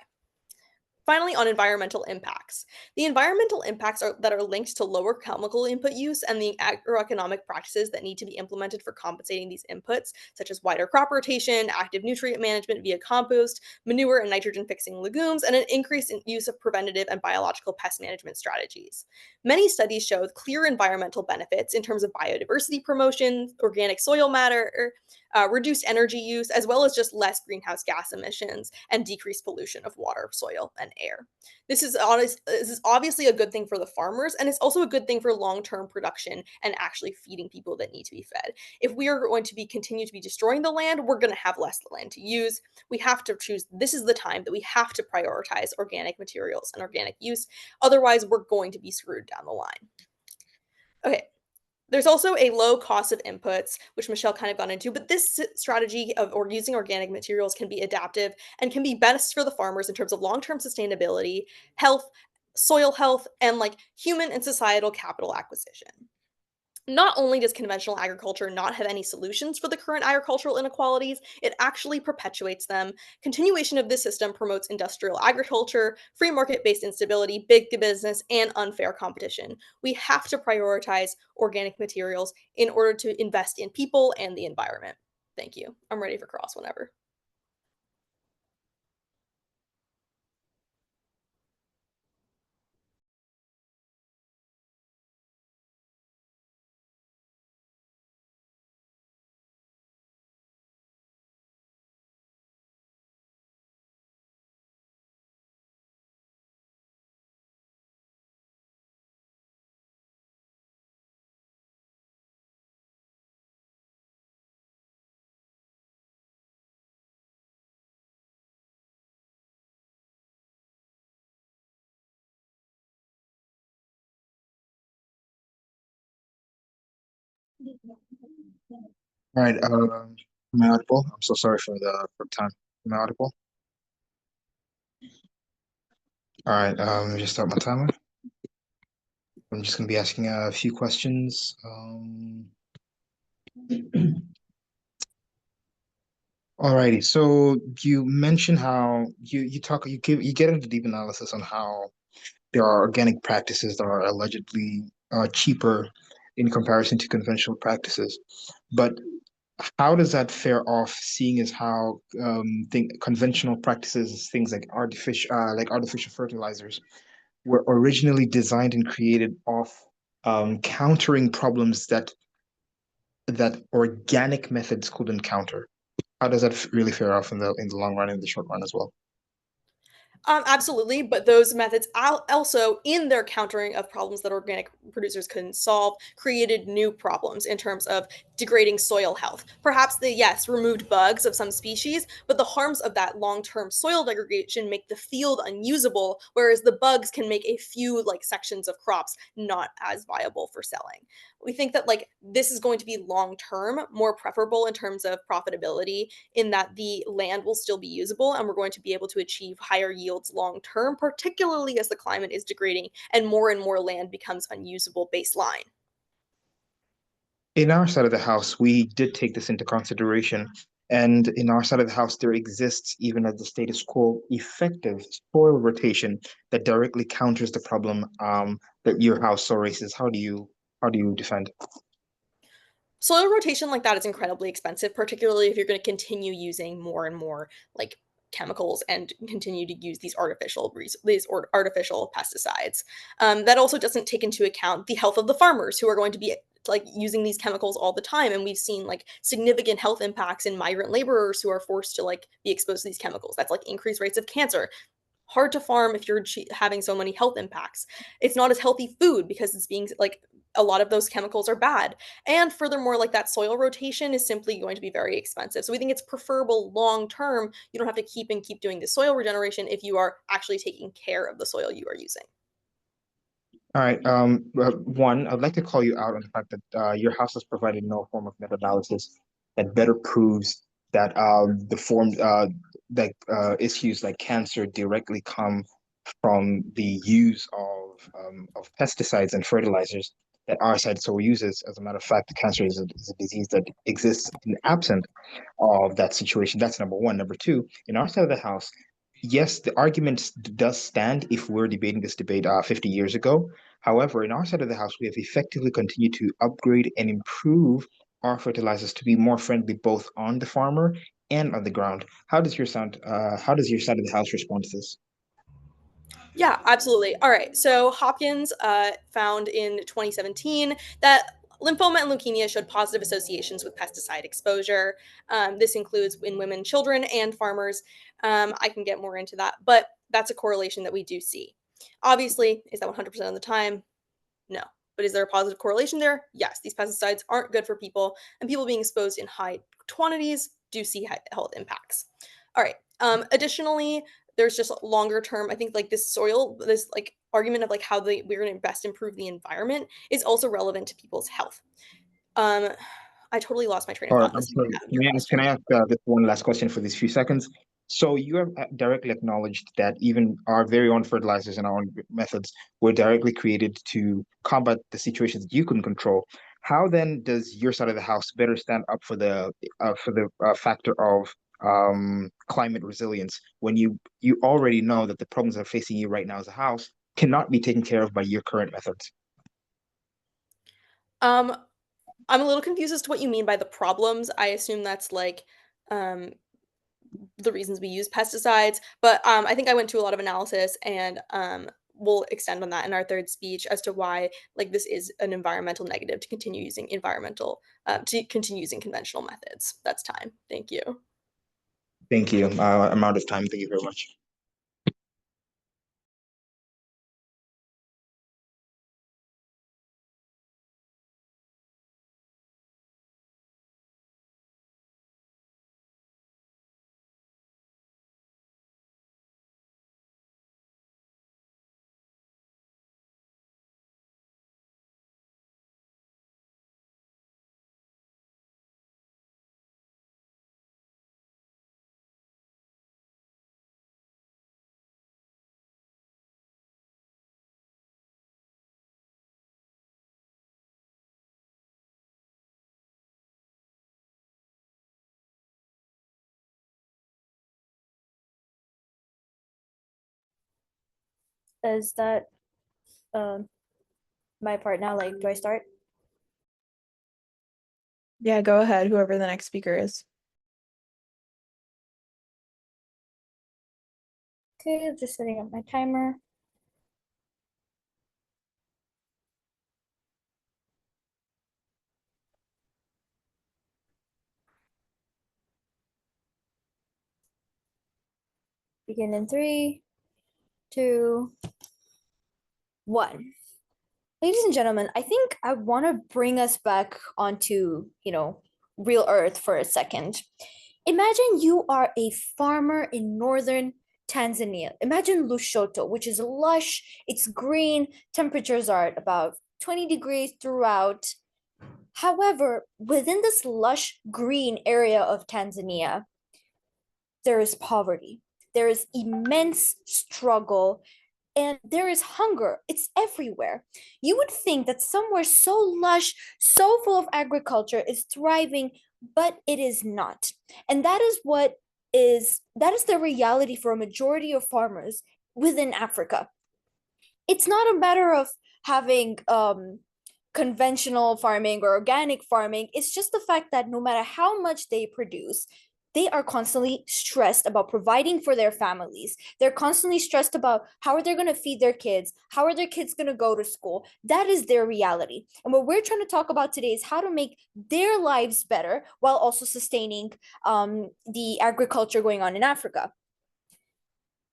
Finally, on environmental impacts. The environmental impacts that are linked to lower chemical input use and the agroeconomic practices that need to be implemented for compensating these inputs, such as wider crop rotation, active nutrient management via compost, manure and nitrogen-fixing legumes, and an increase in use of preventative and biological pest management strategies. Many studies show clear environmental benefits in terms of biodiversity promotion, organic soil matter, reduced energy use, as well as just less greenhouse gas emissions and decreased pollution of water, soil, and air. This is obviously a good thing for the farmers, and it's also a good thing for long-term production and actually feeding people that need to be fed. If we are going to continue to be destroying the land, we're going to have less land to use. We have to choose. This is the time that we have to prioritize organic materials and organic use. Otherwise, we're going to be screwed down the line. Okay. There's also a low cost of inputs, which Michelle kind of got into, but this strategy of using organic materials can be adaptive and can be best for the farmers in terms of long-term sustainability, health, soil health, and like human and societal capital acquisition. Not only does conventional agriculture not have any solutions for the current agricultural inequalities, it actually perpetuates them. Continuation of this system promotes industrial agriculture, free market-based instability, big business, and unfair competition. We have to prioritize organic materials in order to invest in people and the environment. Thank you. I'm ready for cross whenever. All right, am I audible? I'm so sorry for time. Am I audible? All right, let me just start my timer. I'm just gonna be asking a few questions. Alrighty, so you mentioned how you get into deep analysis on how there are organic practices that are allegedly cheaper in comparison to conventional practices. But how does that fare off, seeing as how conventional practices, things like artificial fertilizers, were originally designed and created off countering problems that organic methods could encounter? How does that really fare off in the long run and the short run as well? Absolutely, but those methods also, in their countering of problems that organic producers couldn't solve, created new problems in terms of degrading soil health. Perhaps they, yes, removed bugs of some species, but the harms of that long-term soil degradation make the field unusable, whereas the bugs can make a few sections of crops not as viable for selling. We think that this is going to be long-term, more preferable in terms of profitability, in that the land will still be usable and we're going to be able to achieve higher yields long-term, particularly as the climate is degrading and more land becomes unusable baseline. In our side of the house, we did take this into consideration. And in our side of the house, there exists, even at the status quo, effective soil rotation that directly counters the problem that your house so racist, how do you defend? Soil rotation like that is incredibly expensive, particularly if you're going to continue using more and more like chemicals and continue to use these artificial pesticides. That also doesn't take into account the health of the farmers who are going to be like using these chemicals all the time, and we've seen like significant health impacts in migrant laborers who are forced to like be exposed to these chemicals. That's like increased rates of cancer. Hard to farm if you're having so many health impacts. It's not as healthy food because it's being like a lot of those chemicals are bad. And furthermore, like that soil rotation is simply going to be very expensive. So we think it's preferable long term. You don't have to keep doing the soil regeneration if you are actually taking care of the soil you are using. All right. One, I'd like to call you out on the fact that your house has provided no form of meta-analysis that better proves that issues like cancer directly come from the use of pesticides and fertilizers that our side so uses. As a matter of fact, cancer is a disease that exists absent of that situation. That's number one. Number two, in our side of the house, yes, the argument does stand if we're debating this debate 50 years ago. However, in our side of the house, we have effectively continued to upgrade and improve our fertilizers to be more friendly both on the farmer and on the ground. How does your side of the house respond to this? Yeah, absolutely. All right. So Hopkins found in 2017 that lymphoma and leukemia showed positive associations with pesticide exposure. This includes in women, children, and farmers. I can get more into that, but that's a correlation that we do see. Obviously, is that 100% of the time? No. But is there a positive correlation there? Yes. These pesticides aren't good for people, and people being exposed in high quantities do see health impacts. All right. Additionally, there's just longer term, I think like this like argument of like how we're going to best improve the environment is also relevant to people's health. I totally lost my train of All right, thought. I'm sorry. Can I ask this one last question for these few seconds? So you have directly acknowledged that even our very own fertilizers and our own methods were directly created to combat the situations that you couldn't control. How then does your side of the house better stand up for the factor of climate resilience when you already know that the problems that are facing you right now as a house cannot be taken care of by your current methods? I'm a little confused as to what you mean by the problems. I assume that's like the reasons we use pesticides, but I think I went to a lot of analysis, and we'll extend on that in our third speech as to why like this is an environmental negative to continue using conventional methods. That's time. Thank you. Thank you. I'm out of time. Thank you very much. Is that my part now? Like, do I start? Yeah, go ahead, whoever the next speaker is. Okay, just setting up my timer. Begin in 3, 2, 1. Ladies and gentlemen, I think I want to bring us back onto, real earth for a second. Imagine you are a farmer in northern Tanzania. Imagine Lushoto, which is lush, it's green, temperatures are at about 20 degrees throughout. However, within this lush green area of Tanzania, there is poverty, there is immense struggle, and there is hunger. It's everywhere. You would think that somewhere so lush, so full of agriculture is thriving, but it is not. And that is the reality for a majority of farmers within Africa. It's not a matter of having conventional farming or organic farming. It's just the fact that no matter how much they produce, they are constantly stressed about providing for their families. They're constantly stressed about how are they going to feed their kids? How are their kids going to go to school? That is their reality. And what we're trying to talk about today is how to make their lives better while also sustaining the agriculture going on in Africa.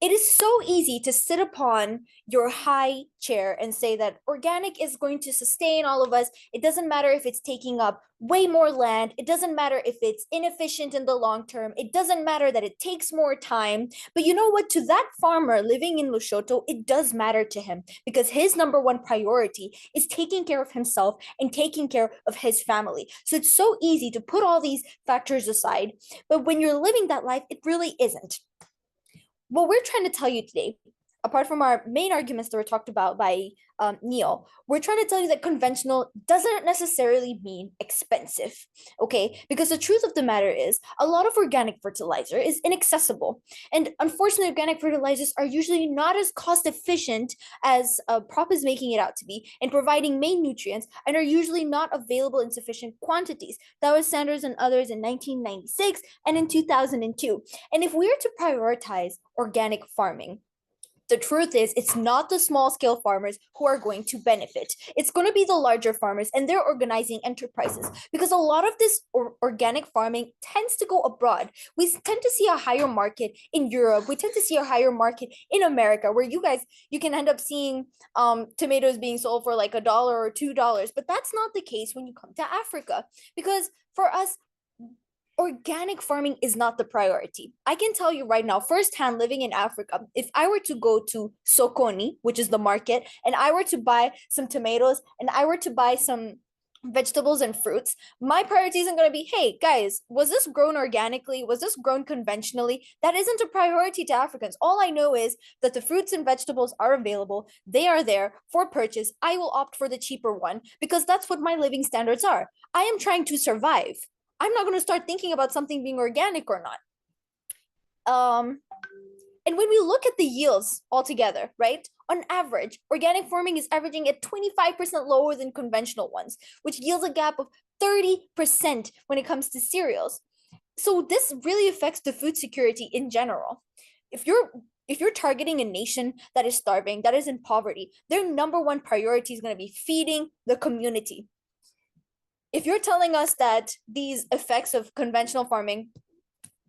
It is so easy to sit upon your high chair and say that organic is going to sustain all of us. It doesn't matter if it's taking up way more land. It doesn't matter if it's inefficient in the long term. It doesn't matter that it takes more time. But you know what? To that farmer living in Lushoto, it does matter to him because his number one priority is taking care of himself and taking care of his family. So it's so easy to put all these factors aside. But when you're living that life, it really isn't. What we're trying to tell you today, apart from our main arguments that were talked about by Neil, we're trying to tell you that conventional doesn't necessarily mean expensive, okay? Because the truth of the matter is, a lot of organic fertilizer is inaccessible. And unfortunately, organic fertilizers are usually not as cost efficient as Prop is making it out to be in providing main nutrients and are usually not available in sufficient quantities. That was Sanders and others in 1996 and in 2002. And if we are to prioritize organic farming, the truth is, it's not the small scale farmers who are going to benefit. It's going to be the larger farmers and their organizing enterprises because a lot of this organic farming tends to go abroad. We tend to see a higher market in Europe. We tend to see a higher market in America where you can end up seeing tomatoes being sold for like $1 or $2. But that's not the case when you come to Africa because for us, organic farming is not the priority. I can tell you right now, firsthand living in Africa, if I were to go to Sokoni, which is the market, and I were to buy some tomatoes and I were to buy some vegetables and fruits, my priority isn't going to be, hey guys, was this grown organically? Was this grown conventionally? That isn't a priority to Africans. All I know is that the fruits and vegetables are available. They are there for purchase. I will opt for the cheaper one because that's what my living standards are. I am trying to survive. I'm not going to start thinking about something being organic or not. And when we look at the yields altogether, right? On average, organic farming is averaging at 25% lower than conventional ones, which yields a gap of 30% when it comes to cereals. So this really affects the food security in general. If you're targeting a nation that is starving, that is in poverty, their number one priority is going to be feeding the community. If you're telling us that these effects of conventional farming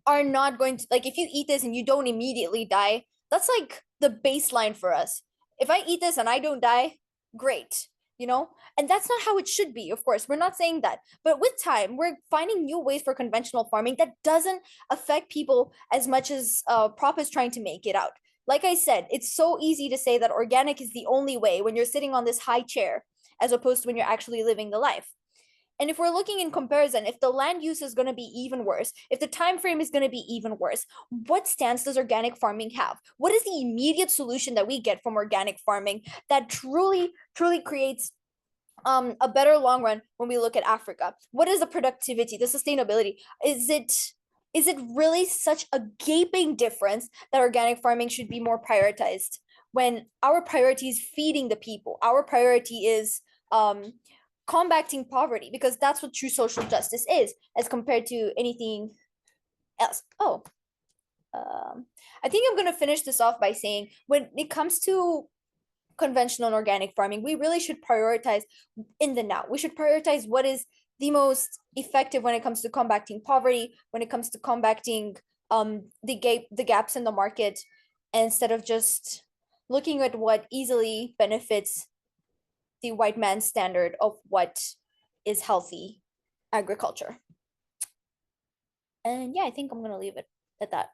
are not going to, like, if you eat this and you don't immediately die, that's like the baseline for us. If I eat this and I don't die, great, and that's not how it should be. Of course, we're not saying that, but with time, we're finding new ways for conventional farming that doesn't affect people as much as Prop is trying to make it out. Like I said, it's so easy to say that organic is the only way when you're sitting on this high chair, as opposed to when you're actually living the life. And if we're looking in comparison, if the land use is going to be even worse, if the time frame is going to be even worse, what stance does organic farming have? What is the immediate solution that we get from organic farming that truly creates a better long run when we look at Africa? What is the productivity, the sustainability? Is it really such a gaping difference that organic farming should be more prioritized when our priority is feeding the people? Our priority is combating poverty, because that's what true social justice is as compared to anything else. I think I'm going to finish this off by saying when it comes to conventional and organic farming, we really should prioritize in the now. We should prioritize what is the effective when it comes to combating poverty, when it comes to combating the gaps in the market, instead of just looking at what easily benefits the white man's standard of what is healthy agriculture. And yeah, I think I'm gonna leave it at that.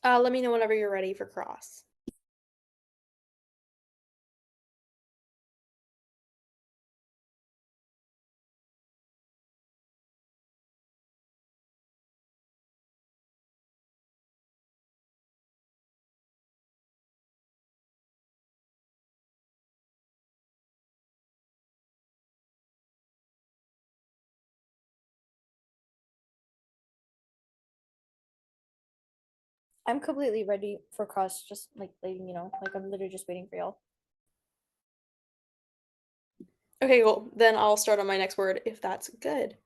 Let me know whenever you're ready for cross. I'm completely ready for cross, just like letting you know. Like I'm literally just waiting for y'all. Okay, cool. Then I'll start on my next word if that's good.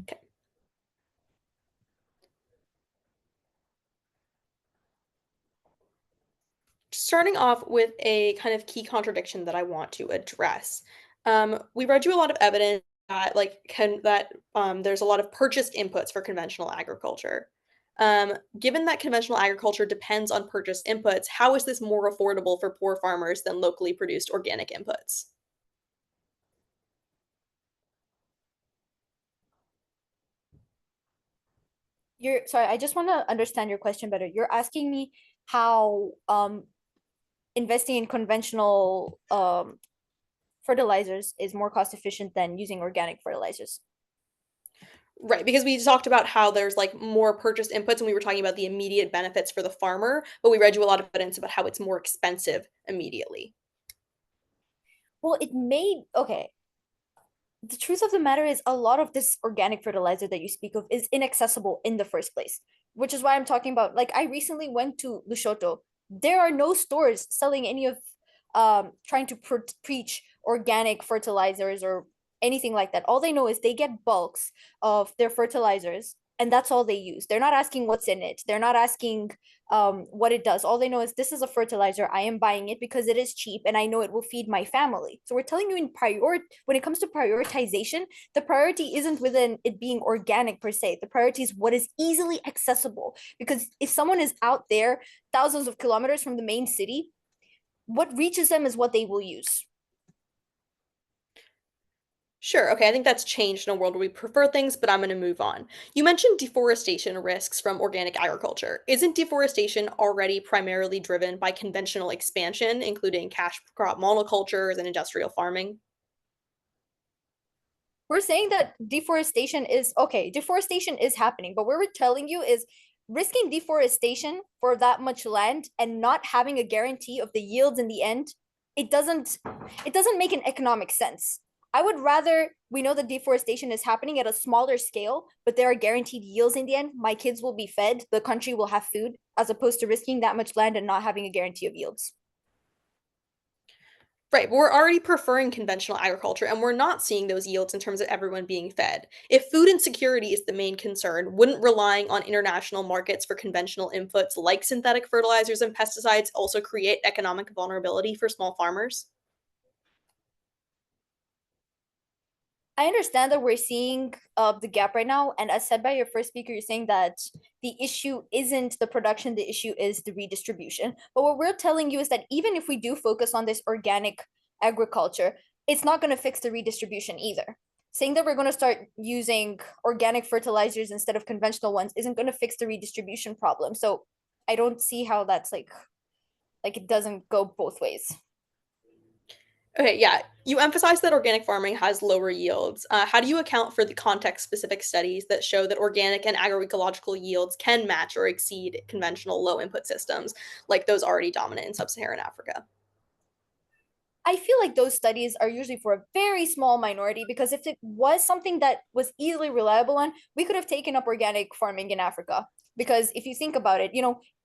Okay. Starting off with a kind of key contradiction that I want to address. We read you a lot of evidence that there's a lot of purchased inputs for conventional agriculture. Given that conventional agriculture depends on purchased inputs, how is this more affordable for poor farmers than locally produced organic inputs? Sorry, I just want to understand your question better. You're asking me how investing in conventional fertilizers is more cost efficient than using organic fertilizers. Right, because we talked about how there's like more purchased inputs and we were talking about the immediate benefits for the farmer, but we read you a lot of evidence about how it's more expensive immediately. Well, okay. The truth of the matter is a lot of this organic fertilizer that you speak of is inaccessible in the first place, which is why I'm talking about, like, I recently went to Lushoto. There are no stores selling any of trying to preach organic fertilizers or anything like that. All they know is they get bulks of their fertilizers and that's all they use. They're not asking what's in it. They're not asking what it does. All they know is this is a fertilizer. I am buying it because it is cheap and I know it will feed my family. So we're telling you when it comes to prioritization, the priority isn't within it being organic per se. The priority is what is easily accessible. Because if someone is out there thousands of kilometers from the main city, what reaches them is what they will use. Sure, okay, I think that's changed in a world where we prefer things, but I'm going to move on. You mentioned deforestation risks from organic agriculture. Isn't deforestation already primarily driven by conventional expansion, including cash crop monocultures and industrial farming? We're saying that deforestation is happening, but what we're telling you is risking deforestation for that much land and not having a guarantee of the yields in the end, it doesn't make an economic sense. I would rather we know that deforestation is happening at a smaller scale, but there are guaranteed yields in the end. My kids will be fed, the country will have food, as opposed to risking that much land and not having a guarantee of yields. Right, but we're already preferring conventional agriculture and we're not seeing those yields in terms of everyone being fed. If food insecurity is the main concern, wouldn't relying on international markets for conventional inputs like synthetic fertilizers and pesticides also create economic vulnerability for small farmers? I understand that we're seeing the gap right now, and as said by your first speaker, you're saying that the issue isn't the production, the issue is the redistribution. But what we're telling you is that even if we do focus on this organic agriculture, it's not going to fix the redistribution either. Saying that we're going to start using organic fertilizers instead of conventional ones isn't going to fix the redistribution problem. So I don't see how that's like it doesn't go both ways. Okay, yeah. You emphasize that organic farming has lower yields. How do you account for the context-specific studies that show that organic and agroecological yields can match or exceed conventional low-input systems, like those already dominant in sub-Saharan Africa? I feel like those studies are usually for a very small minority because if it was something that was easily reliable on, we could have taken up organic farming in Africa. Because if you think about it,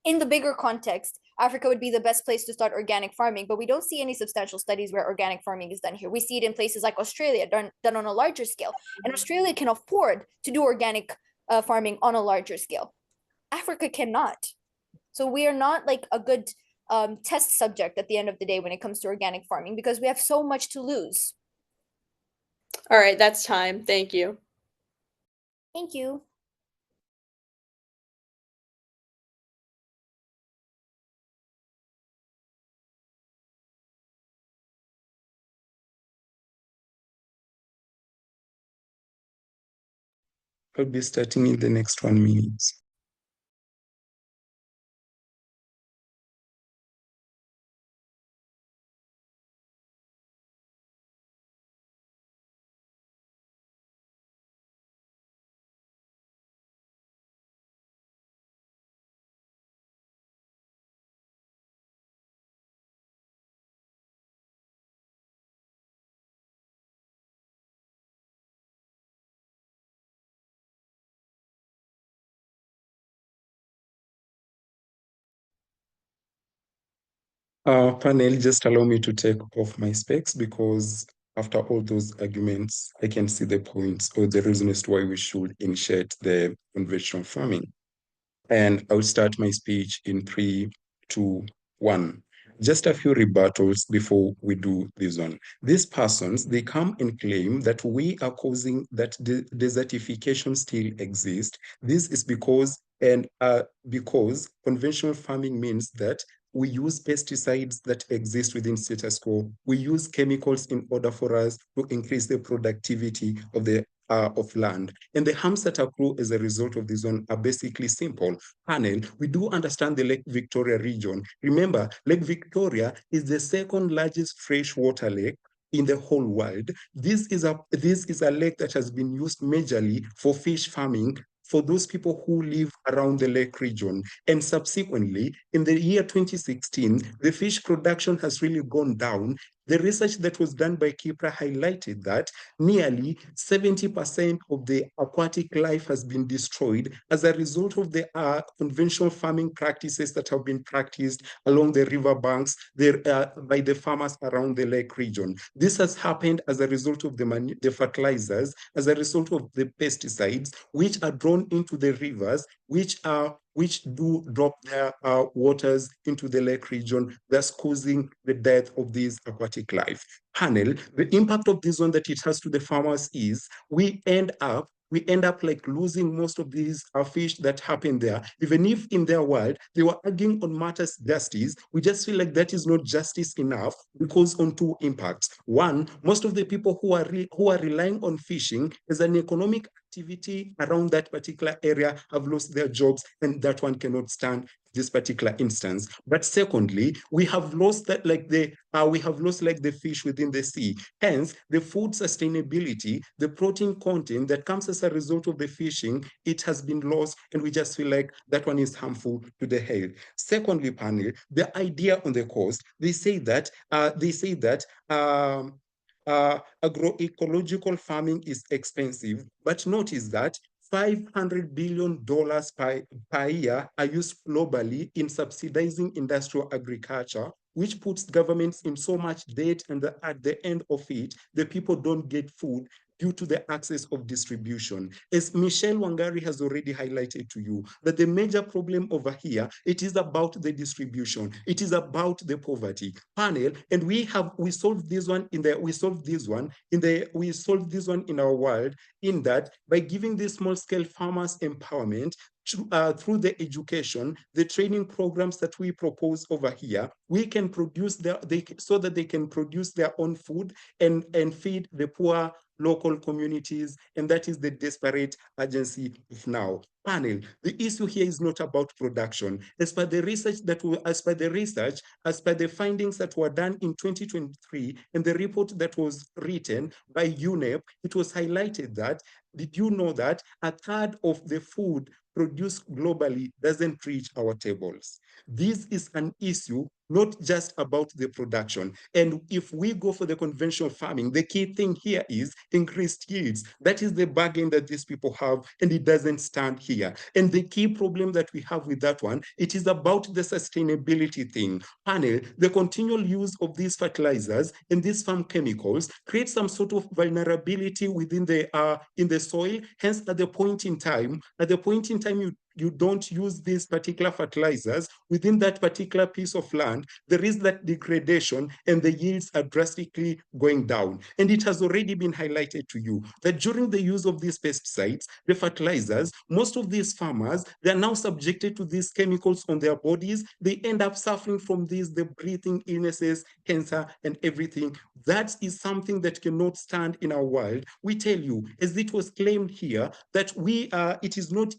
in the bigger context, Africa would be the best place to start organic farming, but we don't see any substantial studies where organic farming is done here. We see it in places like Australia, done on a larger scale. And Australia can afford to do organic farming on a larger scale. Africa cannot. So we are not like a good test subject at the end of the day when it comes to organic farming because we have so much to lose. All right, that's time. Thank you. Thank you. I'll be starting in the next 1 minute. Panel, just allow me to take off my specs because after all those arguments, I can see the points or the reasons why we should initiate the conventional farming. And I'll start my speech in 3, 2, 1. Just a few rebuttals before we do this one. These persons, they come and claim that we are causing that desertification still exists. This is because conventional farming means that we use pesticides that exist within status quo. We use chemicals in order for us to increase the productivity of land. And the harms that accrue as a result of this one are basically simple. Panel, we do understand the Lake Victoria region. Remember, Lake Victoria is the second largest freshwater lake in the whole world. This is a lake that has been used majorly for fish farming for those people who live around the lake region. And subsequently, in the year 2016, the fish production has really gone down. The research that was done by Kipra highlighted that nearly 70% of the aquatic life has been destroyed as a result of the conventional farming practices that have been practiced along the riverbanks by the farmers around the lake region. This has happened as a result of the fertilizers, as a result of the pesticides, which are drawn into the rivers, which do drop their waters into the lake region, thus causing the death of this aquatic life. Panel, the impact of this one that it has to the farmers is we end up like losing most of these fish that happen there. Even if in their world, they were arguing on matters justice, we just feel like that is not justice enough because on two impacts. One, most of the people who are relying on fishing as an economic activity around that particular area have lost their jobs, and that one cannot stand this particular instance. But secondly, we have lost the fish within the sea. Hence, the food sustainability, the protein content that comes as a result of the fishing, it has been lost, and we just feel like that one is harmful to the health. Secondly, panel, the idea on the cost, they say that agro-ecological farming is expensive, but notice that $500 billion per year are used globally in subsidizing industrial agriculture, which puts governments in so much debt, and at the end of it, the people don't get food due to the access of distribution. As Michelle Wangari has already highlighted to you, that the major problem over here, it is about the distribution. It is about the poverty. Panel, and we solved this one in our world, in that by giving these small-scale farmers empowerment, through the education, the training programs that we propose over here, we can produce so that they can produce their own food and feed the poor local communities, and that is the desperate urgency of now. Panel, the issue here is not about production. As per the findings that were done in 2023 and the report that was written by UNEP, it was highlighted that, did you know that a third of the food produced globally doesn't reach our tables? This is an issue not just about the production. And if we go for the conventional farming, the key thing here is increased yields. That is the bargain that these people have, and it doesn't stand here. And the key problem that we have with that one, it is about the sustainability thing. Panel, the continual use of these fertilizers and these farm chemicals creates some sort of vulnerability within in the soil. Hence, at the point in time you don't use these particular fertilizers within that particular piece of land, there is that degradation and the yields are drastically going down. And it has already been highlighted to you that during the use of these pesticides, the fertilizers, most of these farmers, they're now subjected to these chemicals on their bodies. They end up suffering from the breathing illnesses, cancer, and everything. That is something that cannot stand in our world. We tell you, as it was claimed here, that it is not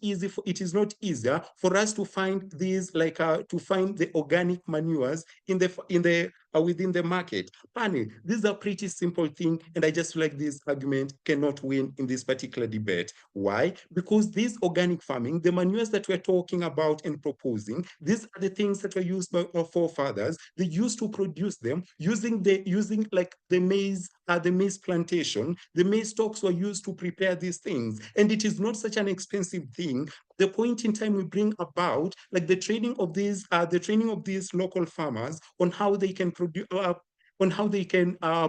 easier for us to find these to find the organic manures in the within the market. Panel, these are pretty simple things, and I just feel like this argument cannot win in this particular debate. Why? Because this organic farming, the manures that we're talking about and proposing, these are the things that were used by our forefathers. They used to produce them using like the maize plantation. The maize stalks were used to prepare these things, and it is not such an expensive thing. The point in time we bring about, like the training of these local farmers on how they can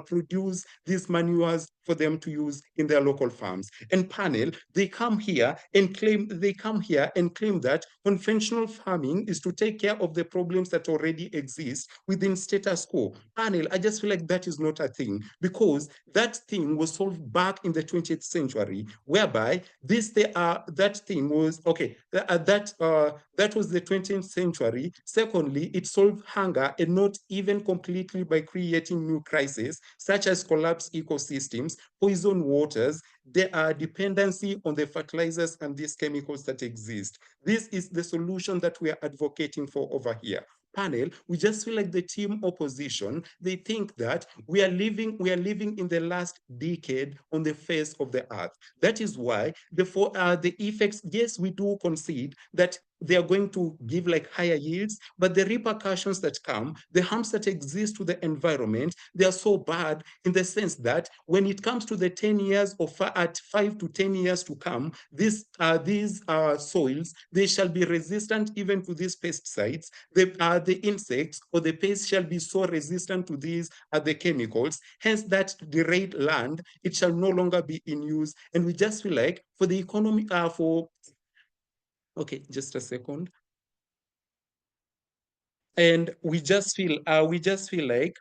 produce these manures for them to use in their local farms. And panel, they come here and claim that conventional farming is to take care of the problems that already exist within status quo. Panel, I just feel like that is not a thing, because that thing was solved back in the 20th century, whereby that thing was okay. That was the 20th century. Secondly, it solved hunger, and not even completely by creating new crises such as collapsed ecosystems, poison waters, the dependency on the fertilizers and these chemicals that exist. This is the solution that we are advocating for over here. Panel, we just feel like the team opposition, they think that we are living in the last decade on the face of the earth. That is why the effects, yes, we do concede that they are going to give like higher yields, but the repercussions that come, the harms that exist to the environment, they are so bad in the sense that when it comes to the 10 years or 5 to 10 years to come, these soils, they shall be resistant even to these pesticides. The insects or the pests shall be so resistant to these the chemicals, hence that degrade land, it shall no longer be in use. And we just feel like for the economy, okay, just a second. And we just feel like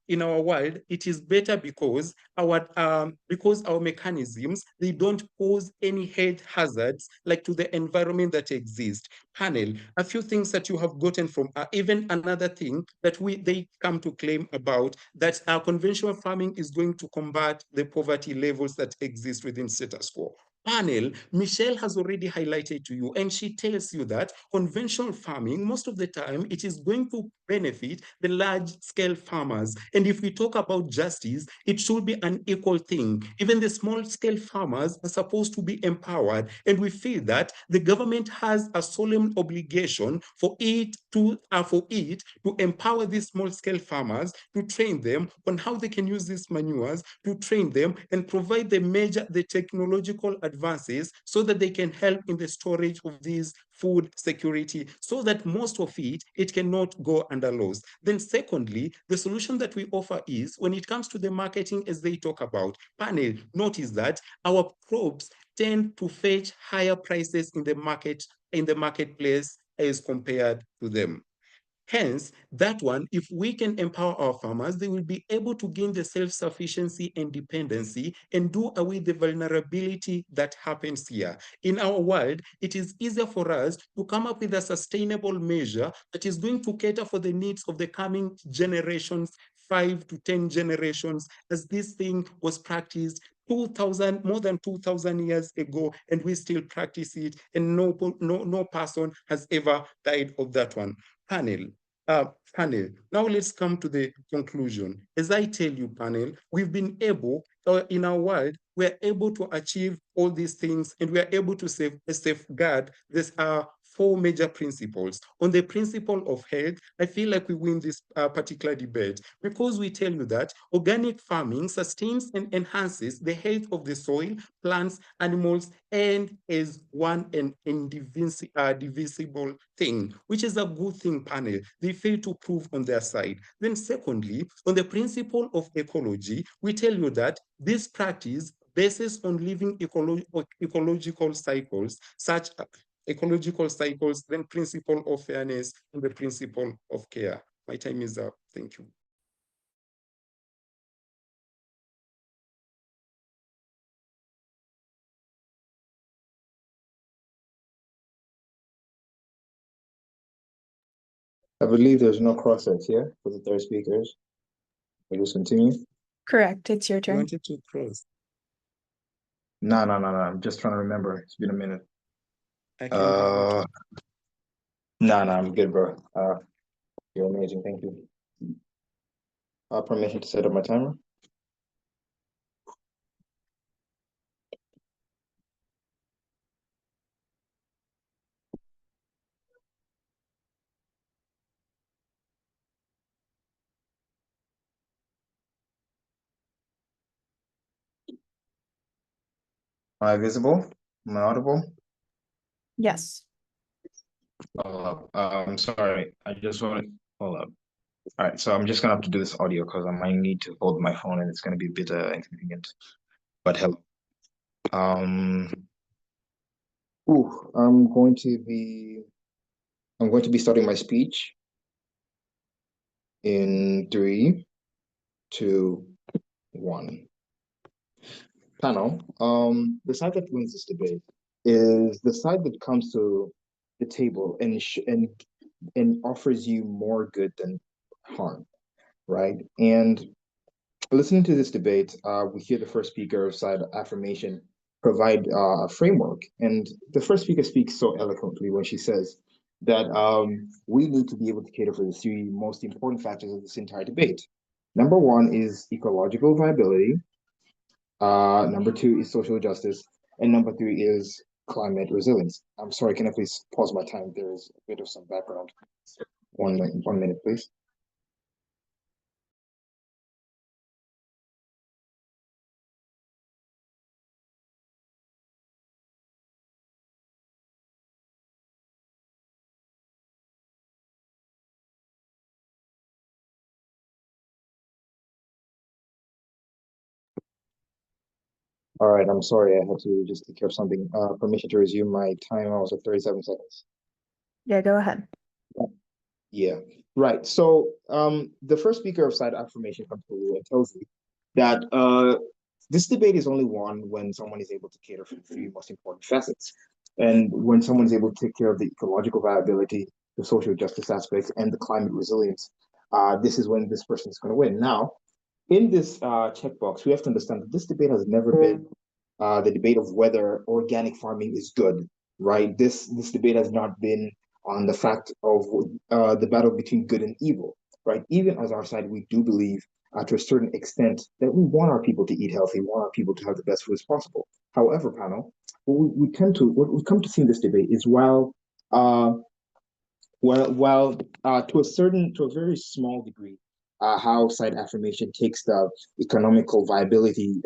in our world, it is better because our mechanisms, they don't pose any health hazards like to the environment that exist. Panel, a few things that you have gotten from even another thing that they come to claim about, that our conventional farming is going to combat the poverty levels that exist within status quo. Panel, Michelle has already highlighted to you, and she tells you that conventional farming, most of the time, it is going to benefit the large-scale farmers. And if we talk about justice, it should be an equal thing. Even the small-scale farmers are supposed to be empowered. And we feel that the government has a solemn obligation for it to empower these small-scale farmers, to train them on how they can use these manures, to train them and provide the technological advances so that they can help in the storage of these food security, so that most of it cannot go under loss. Then secondly, the solution that we offer is when it comes to the marketing, as they talk about, panel, notice that our crops tend to fetch higher prices in the marketplace as compared to them. Hence, that one, if we can empower our farmers, they will be able to gain the self-sufficiency and dependency and do away the vulnerability that happens here. In our world, it is easier for us to come up with a sustainable measure that is going to cater for the needs of the coming generations, 5 to 10 generations, as this thing was practiced more than 2,000 years ago, and we still practice it, and no person has ever died of that one. Panel, now let's come to the conclusion. As I tell you, panel, we've been able, in our world, we're able to achieve all these things, and we're able to safeguard this 4 major principles. On the principle of health, I feel like we win this particular debate because we tell you that organic farming sustains and enhances the health of the soil, plants, animals, and is one and indivisible thing, which is a good thing, panel. They fail to prove on their side. Then secondly, on the principle of ecology, we tell you that this practice bases on living ecological cycles, then principle of fairness, and the principle of care. My time is up. Thank you. I believe there's no cross-outs here for the third speakers. We just continue. Correct. It's your You turn. wanted to cross. No. I'm just trying to remember. It's been a minute. I can give you No, I'm good, bro. You're amazing. Thank you. Permission to set up my timer. Am I visible? Am I audible? Yes. I'm sorry. I just want to hold up. All right, so I'm just gonna have to do this audio because I might need to hold my phone and it's gonna be a bit inconvenient. But hello. Um, I'm going to be starting my speech in 3, 2, 1. Panel. The side that wins this debate is the side that comes to the table and offers you more good than harm, right? And listening to this debate, we hear the first speaker side affirmation provide a framework, and the first speaker speaks so eloquently when she says that we need to be able to cater for the 3 most important factors of this entire debate. Number 1 is ecological viability. Number 2 is social justice, and number 3 is climate resilience. I'm sorry, can I please pause my time? There is a bit of some background. 1 minute, please. All right, I'm sorry, I had to just take care of something. Permission to resume my time. I was at 37 seconds. Yeah, go ahead. Yeah, right. So the first speaker of side affirmation comes forward and tells you that this debate is only won when someone is able to cater for the 3 most important facets. And when someone is able to take care of the ecological viability, the social justice aspects, and the climate resilience, this is when this person is going to win. Now, in this checkbox, we have to understand that this debate has never been the debate of whether organic farming is good, right? This debate has not been on the fact of the battle between good and evil, right? Even as our side, we do believe to a certain extent that we want our people to eat healthy, we want our people to have the best food as possible. However, panel, what we come to see in this debate is uh, while to a very small degree, how side affirmation takes the economical viability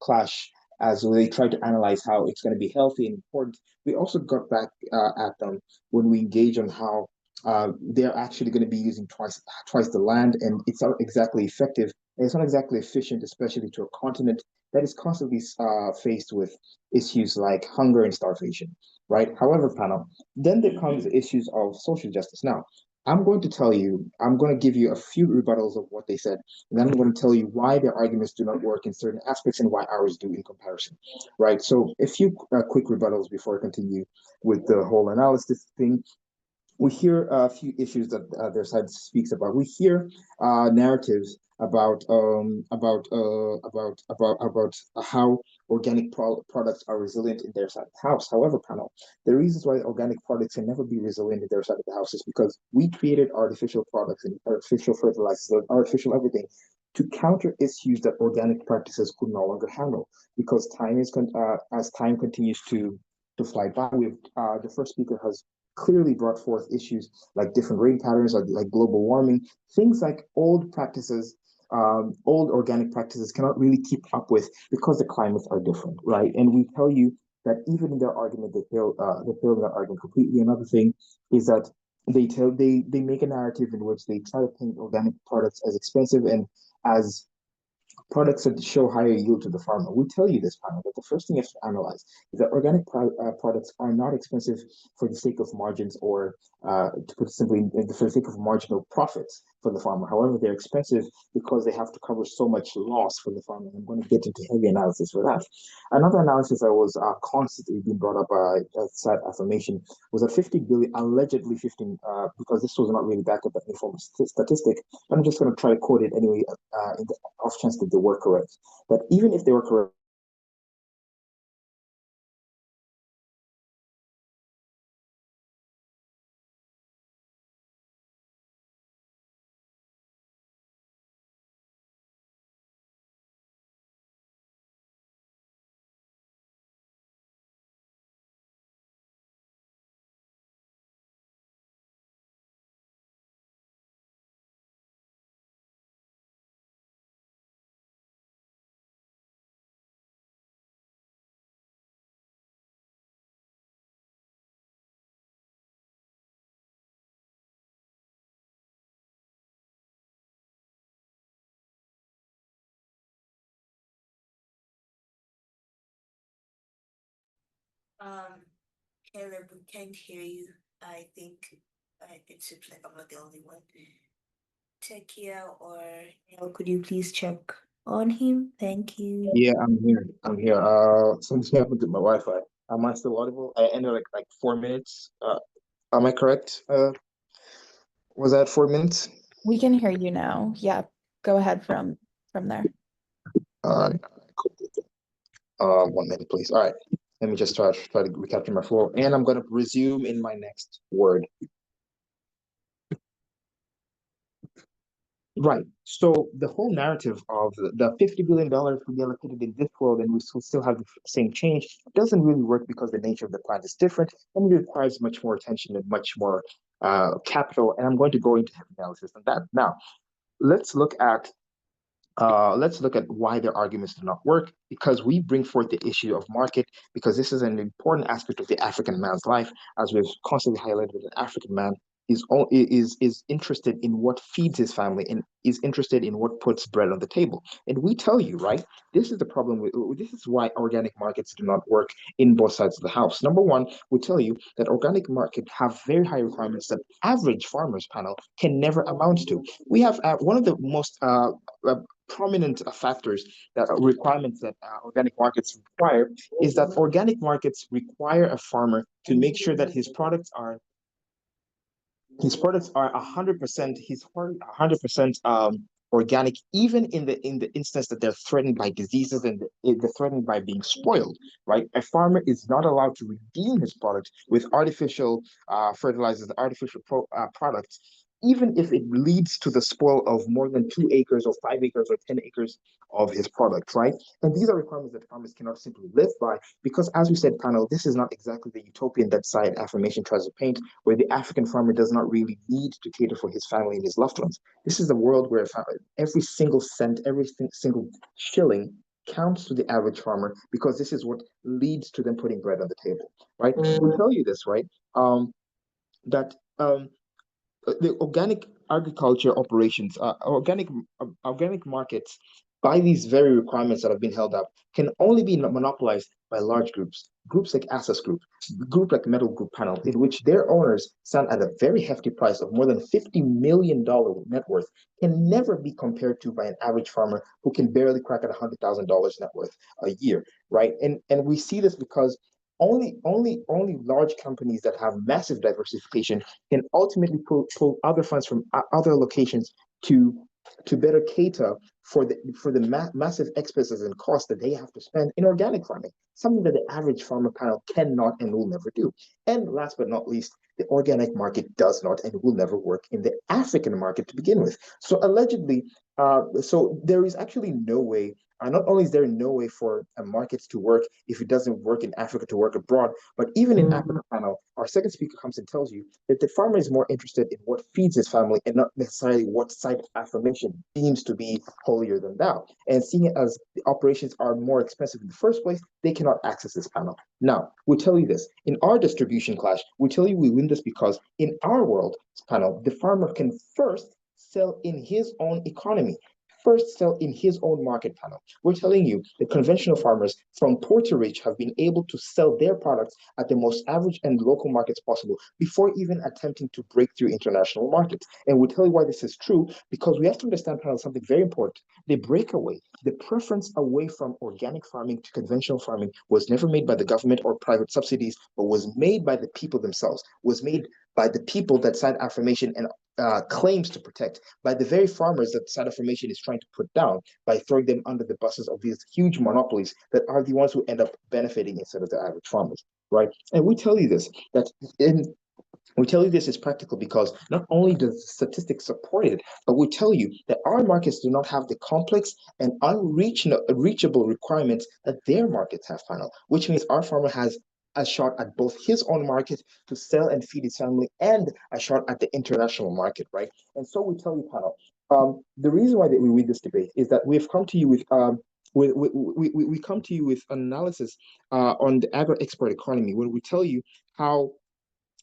clash as they try to analyze how it's going to be healthy and important, we also got back at them when we engage on how they're actually going to be using twice the land, and it's not exactly effective, and it's not exactly efficient, especially to a continent that is constantly faced with issues like hunger and starvation, right? However, panel, then there comes the issues of social justice. Now, I'm going to give you a few rebuttals of what they said, and then I'm going to tell you why their arguments do not work in certain aspects and why ours do in comparison, right? So a few quick rebuttals before I continue with the whole analysis thing. We hear a few issues that their side speaks about. We hear narratives about how organic products are resilient in their side of the house. However, panel, the reasons why organic products can never be resilient in their side of the house is because we created artificial products and artificial fertilizers and artificial everything to counter issues that organic practices could no longer handle. Because as time continues to fly by, the first speaker has clearly brought forth issues like different rain patterns, like global warming, things like old organic practices cannot really keep up with because the climates are different, right? And we tell you that even in their argument, they fail in their argument completely. Another thing is that they make a narrative in which they try to paint organic products as expensive and as products that show higher yield to the farmer. We tell you this, panel, that the first thing you have to analyze is that organic products are not expensive for the sake of margins or, to put it simply, for the sake of marginal profits for the farmer. However, they're expensive because they have to cover so much loss for the farmer. I'm going to get into heavy analysis for that. Another analysis that was constantly being brought up by side affirmation was that 50 billion, allegedly 15, because this was not really backed up by any form of statistic. I'm just going to try to quote it anyway in the off chance that they were correct. But even if they were correct, Caleb, we can't hear you. I think it seems like I'm not the only one. Tekia or Neil, could you please check on him? Thank you. Yeah, I'm here. I'm here. Something happened to my Wi-Fi. Am I still audible? I ended like 4 minutes. Am I correct? Was that 4 minutes? We can hear you now. Yeah, go ahead from there. Cool. 1 minute, please. All right. Let me just try to recapture my flow, and I'm gonna resume in my next word. Right. So the whole narrative of the $50 billion to be allocated in this world and we still have the same change doesn't really work because the nature of the plant is different and it requires much more attention and much more capital. And I'm going to go into analysis on that. Now, let's look at why their arguments do not work, because we bring forth the issue of market, because this is an important aspect of the African man's life, as we've constantly highlighted. An African man is interested in what feeds his family and is interested in what puts bread on the table. And we tell you, right, this is the problem this is why organic markets do not work in both sides of the house. Number one, we tell you that organic market have very high requirements that average farmers panel can never amount to. We have one of the most prominent factors that requirements that organic markets require is that organic markets require a farmer to make sure that his products are 100%. He's 100% organic, even in the instance that they're threatened by diseases and they're threatened by being spoiled. Right, a farmer is not allowed to redeem his product with artificial fertilizers, artificial products, even if it leads to the spoil of more than 2 acres or 5 acres or 10 acres of his product, right? And these are requirements that farmers cannot simply live by because, as we said, panel, this is not exactly the utopian that side affirmation tries to paint, where the African farmer does not really need to cater for his family and his loved ones. This is a world where every single cent, every single shilling counts to the average farmer because this is what leads to them putting bread on the table, right? We tell you this, right? That the organic agriculture operations, organic markets, by these very requirements that have been held up, can only be monopolized by large groups like Access Group, group like Metal Group Panel, in which their owners stand at a very hefty price of more than $50 million net worth, can never be compared to by an average farmer who can barely crack at $100,000 net worth a year, right? And we see this because only large companies that have massive diversification can ultimately pull other funds from other locations to better cater for the massive expenses and costs that they have to spend in organic farming, something that the average farmer panel cannot and will never do. And last but not least, the organic market does not and will never work in the African market to begin with. So allegedly, so there is actually no way. Not only is there no way for markets to work if it doesn't work in Africa to work abroad, but even in Africa panel, our second speaker comes and tells you that the farmer is more interested in what feeds his family and not necessarily what side affirmation deems to be holier than thou. And seeing it as the operations are more expensive in the first place, they cannot access this panel. Now, we tell you this, in our distribution clash, we tell you we win this because in our world panel, the farmer can first sell in his own economy, first sell in his own market panel. We're telling you that conventional farmers from poor to rich have been able to sell their products at the most average and local markets possible before even attempting to break through international markets. And we'll tell you why this is true, because we have to understand panel something very important. The breakaway, the preference away from organic farming to conventional farming was never made by the government or private subsidies, but was made by the people themselves, was made by the people that side affirmation and claims to protect, by the very farmers that side affirmation is trying to put down by throwing them under the buses of these huge monopolies that are the ones who end up benefiting instead of the average farmers, right? And we tell you this, we tell you this is practical because not only does statistics support it, but we tell you that our markets do not have the complex and unreachable requirements that their markets have, panel, which means our farmer has a shot at both his own market to sell and feed his family and a shot at the international market, right? And so we tell you, panel, the reason why that we win this debate is that we've come to you with we come to you with analysis on the agro-export economy, where we tell you how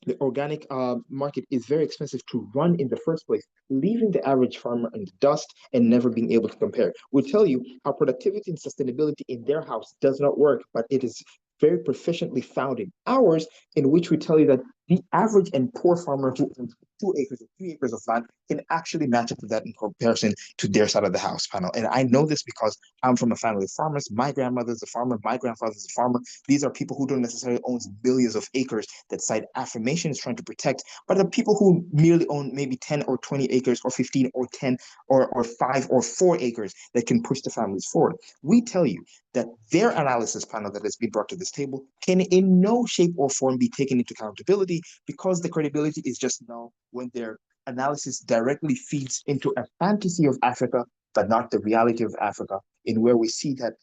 the organic market is very expensive to run in the first place, leaving the average farmer in the dust and never being able to compare. We'll tell you how productivity and sustainability in their house does not work, but it is very proficiently found in ours, in which we tell you that the average and poor farmer who owns 2 acres or 3 acres of land can actually match up to that in comparison to their side of the house panel. And I know this because I'm from a family of farmers. My grandmother's a farmer. My grandfather's a farmer. These are people who don't necessarily own millions of acres that site affirmation is trying to protect, but the people who merely own maybe 10 or 20 acres or 15 or 10 or 5 or 4 acres that can push the families forward. We tell you that their analysis panel that has been brought to this table can in no shape or form be taken into accountability, because the credibility is just null when their analysis directly feeds into a fantasy of Africa, but not the reality of Africa, in where we see that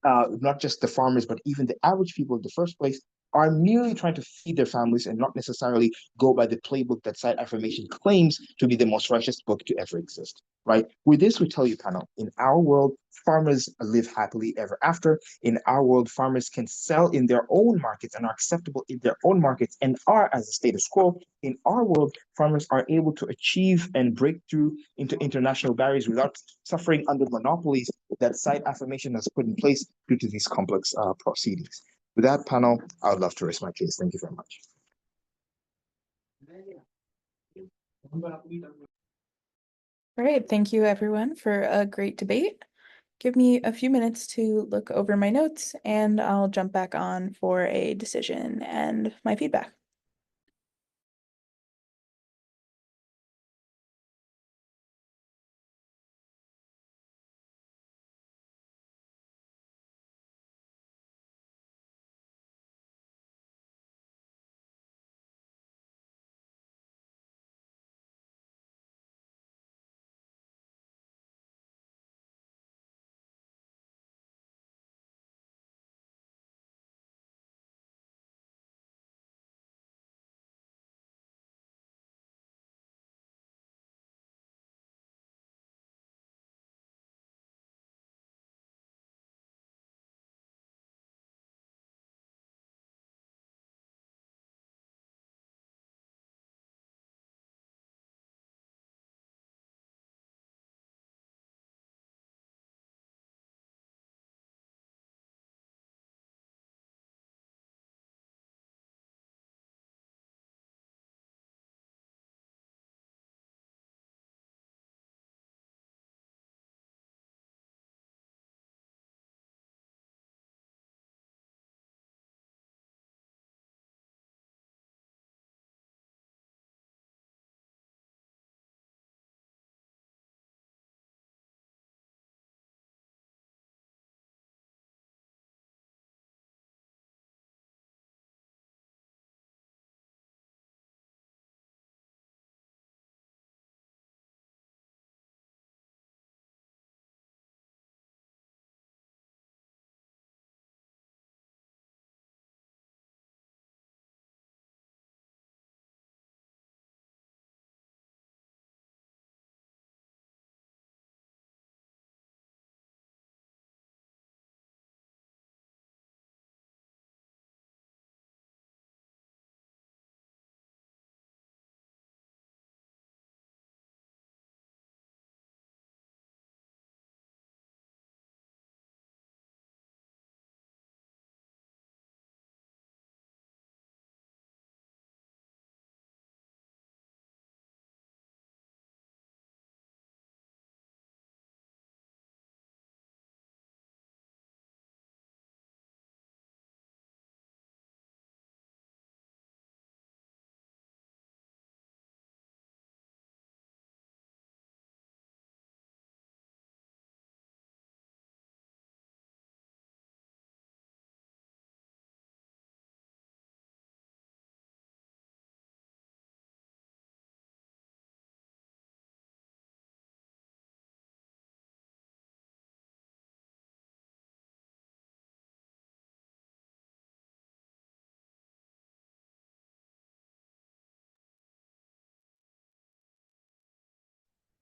not just the farmers, but even the average people in the first place are merely trying to feed their families and not necessarily go by the playbook that site affirmation claims to be the most righteous book to ever exist, right? With this, we tell you, panel, in our world, farmers live happily ever after. In our world, farmers can sell in their own markets and are acceptable in their own markets and are as a status quo. In our world, farmers are able to achieve and break through into international barriers without suffering under monopolies that site affirmation has put in place due to these complex proceedings. With that, panel, I would love to rest my case. Thank you very much. All right, thank you everyone for a great debate. Give me a few minutes to look over my notes and I'll jump back on for a decision and my feedback.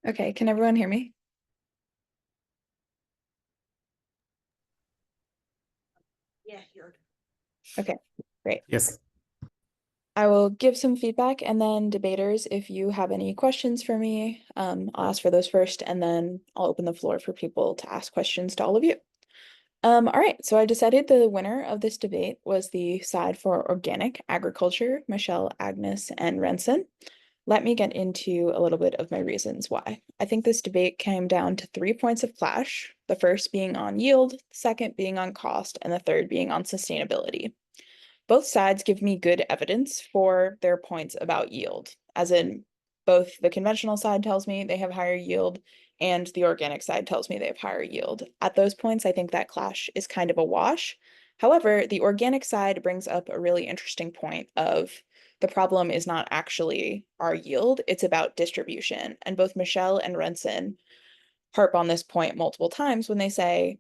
Okay, can everyone hear me? Yeah, Okay, great. Yes. I will give some feedback and then debaters, if you have any questions for me, I'll ask for those first and then I'll open the floor for people to ask questions to all of you. All right, so I decided the winner of this debate was the side for organic agriculture, Michelle, Agnes, and Renson. Let me get into a little bit of my reasons why. I think this debate came down to 3 points of clash, the first being on yield, the second being on cost, and the third being on sustainability. Both sides give me good evidence for their points about yield, as in both the conventional side tells me they have higher yield and the organic side tells me they have higher yield. At those points, I think that clash is kind of a wash. However, the organic side brings up a really interesting point of the problem is not actually our yield, it's about distribution. And both Michelle and Renson harp on this point multiple times when they say,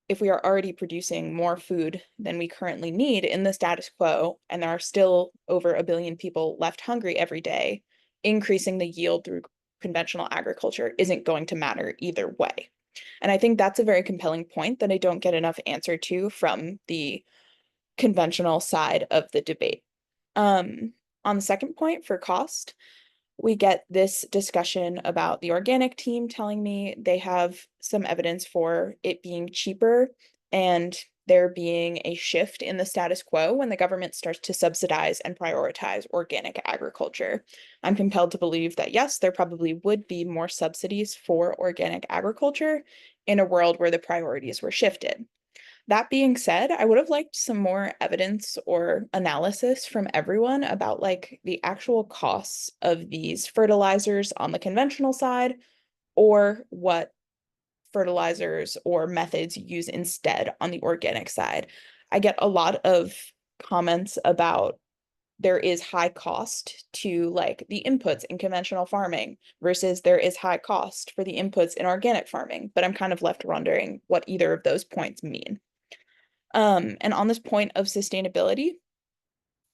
if we are already producing more food than we currently need in the status quo, and there are still over 1 billion people left hungry every day, increasing the yield through conventional agriculture isn't going to matter either way. And I think that's a very compelling point that I don't get enough answer to from the conventional side of the debate. On the second point for cost, we get this discussion about the organic team telling me they have some evidence for it being cheaper and there being a shift in the status quo when the government starts to subsidize and prioritize organic agriculture. I'm compelled to believe that yes, there probably would be more subsidies for organic agriculture in a world where the priorities were shifted. That being said, I would have liked some more evidence or analysis from everyone about like the actual costs of these fertilizers on the conventional side or what fertilizers or methods you use instead on the organic side. I get a lot of comments about there is high cost to like the inputs in conventional farming versus there is high cost for the inputs in organic farming, but I'm kind of left wondering what either of those points mean. And on this point of sustainability,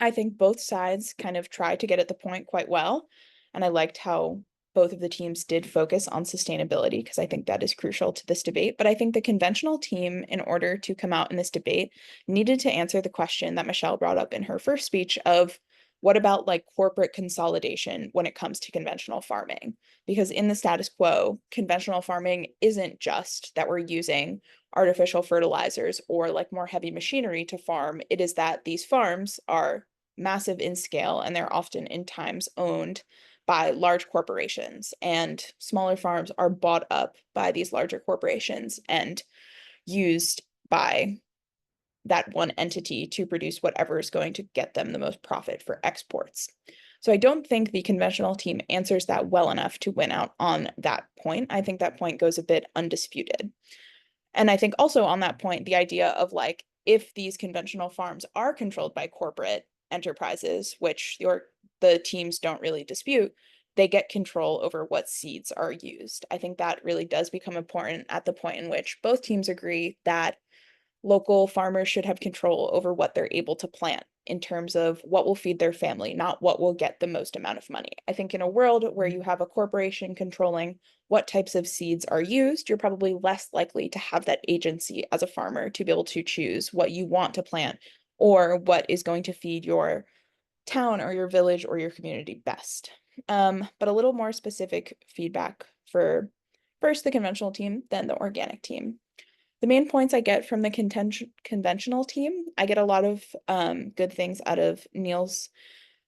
I think both sides kind of tried to get at the point quite well. And I liked how both of the teams did focus on sustainability because I think that is crucial to this debate. But I think the conventional team, in order to come out in this debate, needed to answer the question that Michelle brought up in her first speech of what about like corporate consolidation when it comes to conventional farming? Because in the status quo, conventional farming isn't just that we're using artificial fertilizers or like more heavy machinery to farm. It is that these farms are massive in scale and they're often in times owned by large corporations, and smaller farms are bought up by these larger corporations and used by that one entity to produce whatever is going to get them the most profit for exports. So I don't think the conventional team answers that well enough to win out on that point. I think that point goes a bit undisputed. And I think also on that point, the idea of like, if these conventional farms are controlled by corporate enterprises, which the teams don't really dispute, they get control over what seeds are used. I think that really does become important at the point in which both teams agree that local farmers should have control over what they're able to plant in terms of what will feed their family, not what will get the most amount of money. I think in a world where you have a corporation controlling what types of seeds are used, you're probably less likely to have that agency as a farmer to be able to choose what you want to plant or what is going to feed your town or your village or your community best. But a little more specific feedback for first the conventional team, then the organic team. The main points I get from the conventional team, I get a lot of good things out of Neil's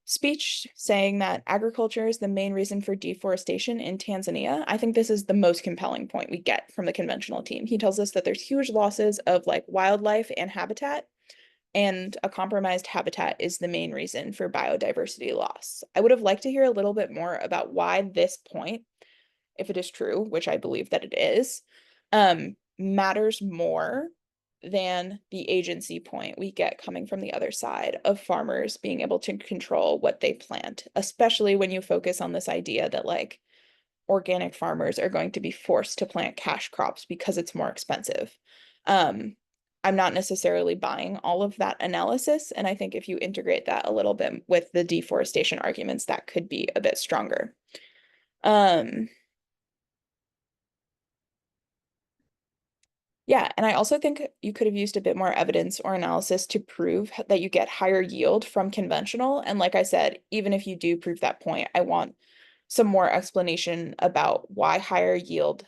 speech saying that agriculture is the main reason for deforestation in Tanzania. I think this is the most compelling point we get from the conventional team. He tells us that there's huge losses of like wildlife and habitat, and a compromised habitat is the main reason for biodiversity loss. I would have liked to hear a little bit more about why this point, if it is true, which I believe that it is, matters more than the agency point we get coming from the other side of farmers being able to control what they plant, especially when you focus on this idea that like organic farmers are going to be forced to plant cash crops because it's more expensive. I'm not necessarily buying all of that analysis, and I think if you integrate that a little bit with the deforestation arguments, that could be a bit stronger. Yeah, and I also think you could have used a bit more evidence or analysis to prove that you get higher yield from conventional. And like I said, even if you do prove that point, I want some more explanation about why higher yield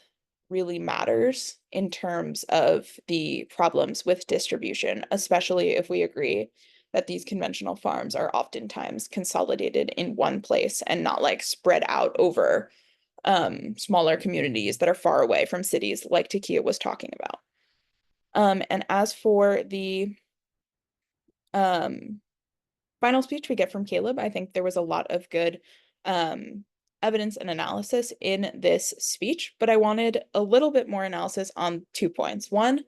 really matters in terms of the problems with distribution, especially if we agree that these conventional farms are oftentimes consolidated in one place and not like spread out over smaller communities that are far away from cities like Takia was talking about. And as for the final speech we get from Caleb, I think there was a lot of good evidence and analysis in this speech, but I wanted a little bit more analysis on 2 points. One,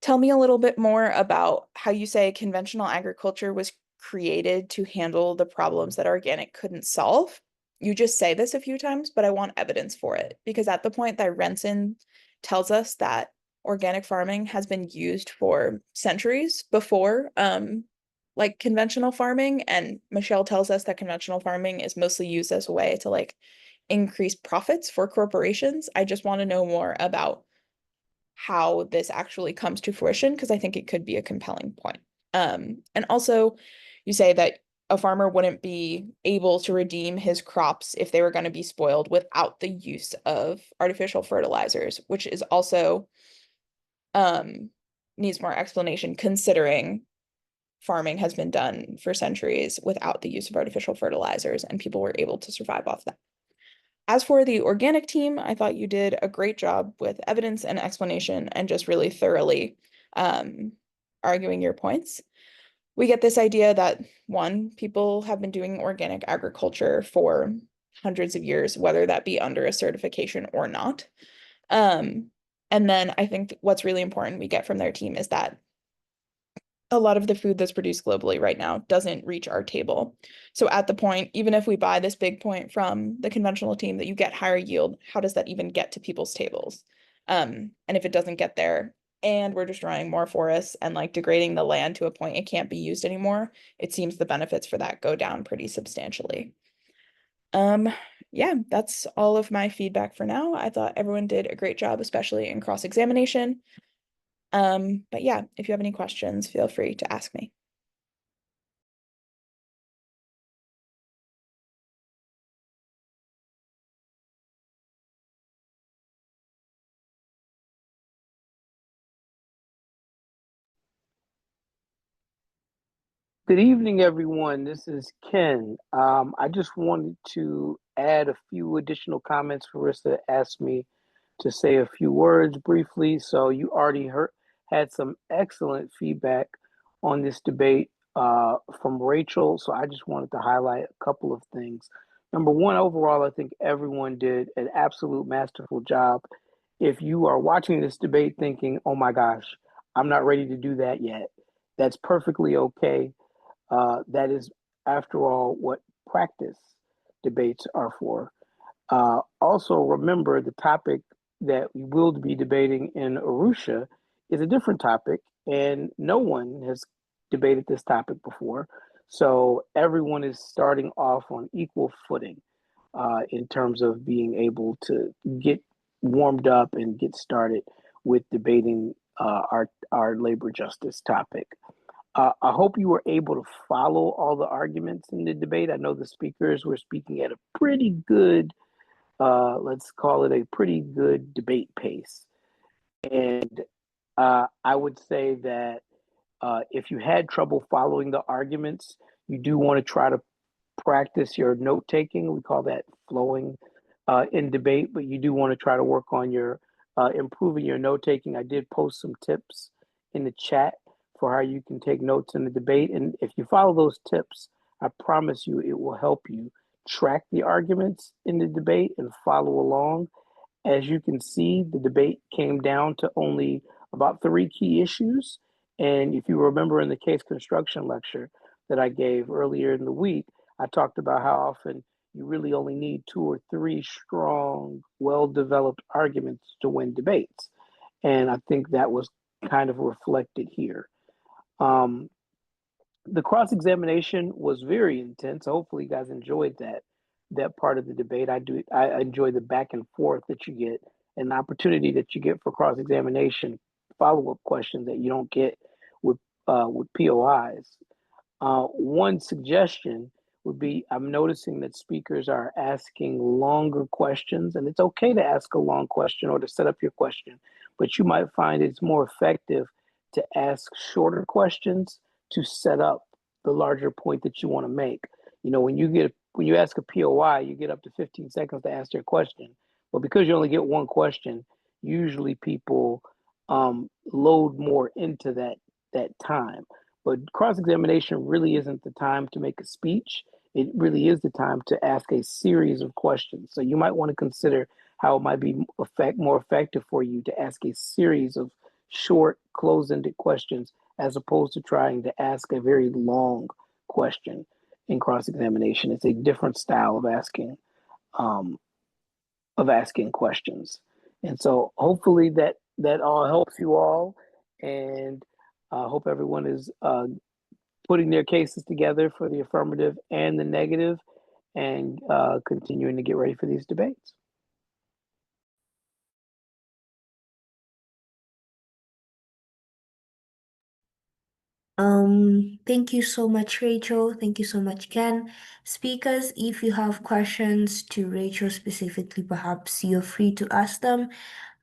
tell me a little bit more about how you say conventional agriculture was created to handle the problems that organic couldn't solve. You just say this a few times, but I want evidence for it, because at the point that Renson tells us that organic farming has been used for centuries before like conventional farming, and Michelle tells us that conventional farming is mostly used as a way to like increase profits for corporations. I just want to know more about how this actually comes to fruition, because I think it could be a compelling point. And also, you say that a farmer wouldn't be able to redeem his crops if they were going to be spoiled without the use of artificial fertilizers, which is also needs more explanation, considering farming has been done for centuries without the use of artificial fertilizers, and people were able to survive off that. As for the organic team, I thought you did a great job with evidence and explanation and just really thoroughly arguing your points. We get this idea that, one, people have been doing organic agriculture for hundreds of years, whether that be under a certification or not. And then I think what's really important we get from their team is that a lot of the food that's produced globally right now doesn't reach our table. So at the point, even if we buy this big point from the conventional team that you get higher yield, how does that even get to people's tables? And if it doesn't get there and we're destroying more forests and like degrading the land to a point it can't be used anymore, it seems the benefits for that go down pretty substantially. Yeah, that's all of my feedback for now. I thought everyone did a great job, especially in cross-examination. But yeah, if you have any questions, feel free to ask me. Good evening, everyone. This is Ken. I just wanted to add a few additional comments. Marissa asked me to say a few words briefly. So you already had some excellent feedback on this debate from Rachel. So I just wanted to highlight a couple of things. Number one, overall, I think everyone did an absolute masterful job. If you are watching this debate thinking, oh my gosh, I'm not ready to do that yet, that's perfectly okay. That is, after all, what practice debates are for. Also, remember the topic that we will be debating in Arusha is a different topic, and no one has debated this topic before. So everyone is starting off on equal footing in terms of being able to get warmed up and get started with debating our labor justice topic. I hope you were able to follow all the arguments in the debate. I know the speakers were speaking at a pretty good, let's call it a pretty good debate pace. And I would say that if you had trouble following the arguments, you do want to try to practice your note taking. We call that flowing in debate, but you do want to try to work on your improving your note taking. I did post some tips in the chat for how you can take notes in the debate. And if you follow those tips, I promise you it will help you track the arguments in the debate and follow along. As you can see, the debate came down to only about 3 key issues. And if you remember in the case construction lecture that I gave earlier in the week, I talked about how often you really only need 2 or 3 strong, well-developed arguments to win debates. And I think that was kind of reflected here. The cross-examination was very intense. Hopefully you guys enjoyed that part of the debate. I enjoy the back and forth that you get and the opportunity that you get for cross-examination, follow-up questions that you don't get with POIs. One suggestion would be, I'm noticing that speakers are asking longer questions, and it's okay to ask a long question or to set up your question, but you might find it's more effective to ask shorter questions to set up the larger point that you want to make. You know, when you ask a POI, you get up to 15 seconds to ask your question. But because you only get one question, usually people load more into that time. But cross-examination really isn't the time to make a speech. It really is the time to ask a series of questions. So you might want to consider how it might be more effective for you to ask a series of short, close-ended questions as opposed to trying to ask a very long question in cross-examination. It's a different style of asking questions. And so hopefully that all helps you all, and I hope everyone is putting their cases together for the affirmative and the negative, and continuing to get ready for these debates. Thank you so much, Rachel. Thank you so much, Ken. Speakers, if you have questions to Rachel specifically, perhaps you're free to ask them.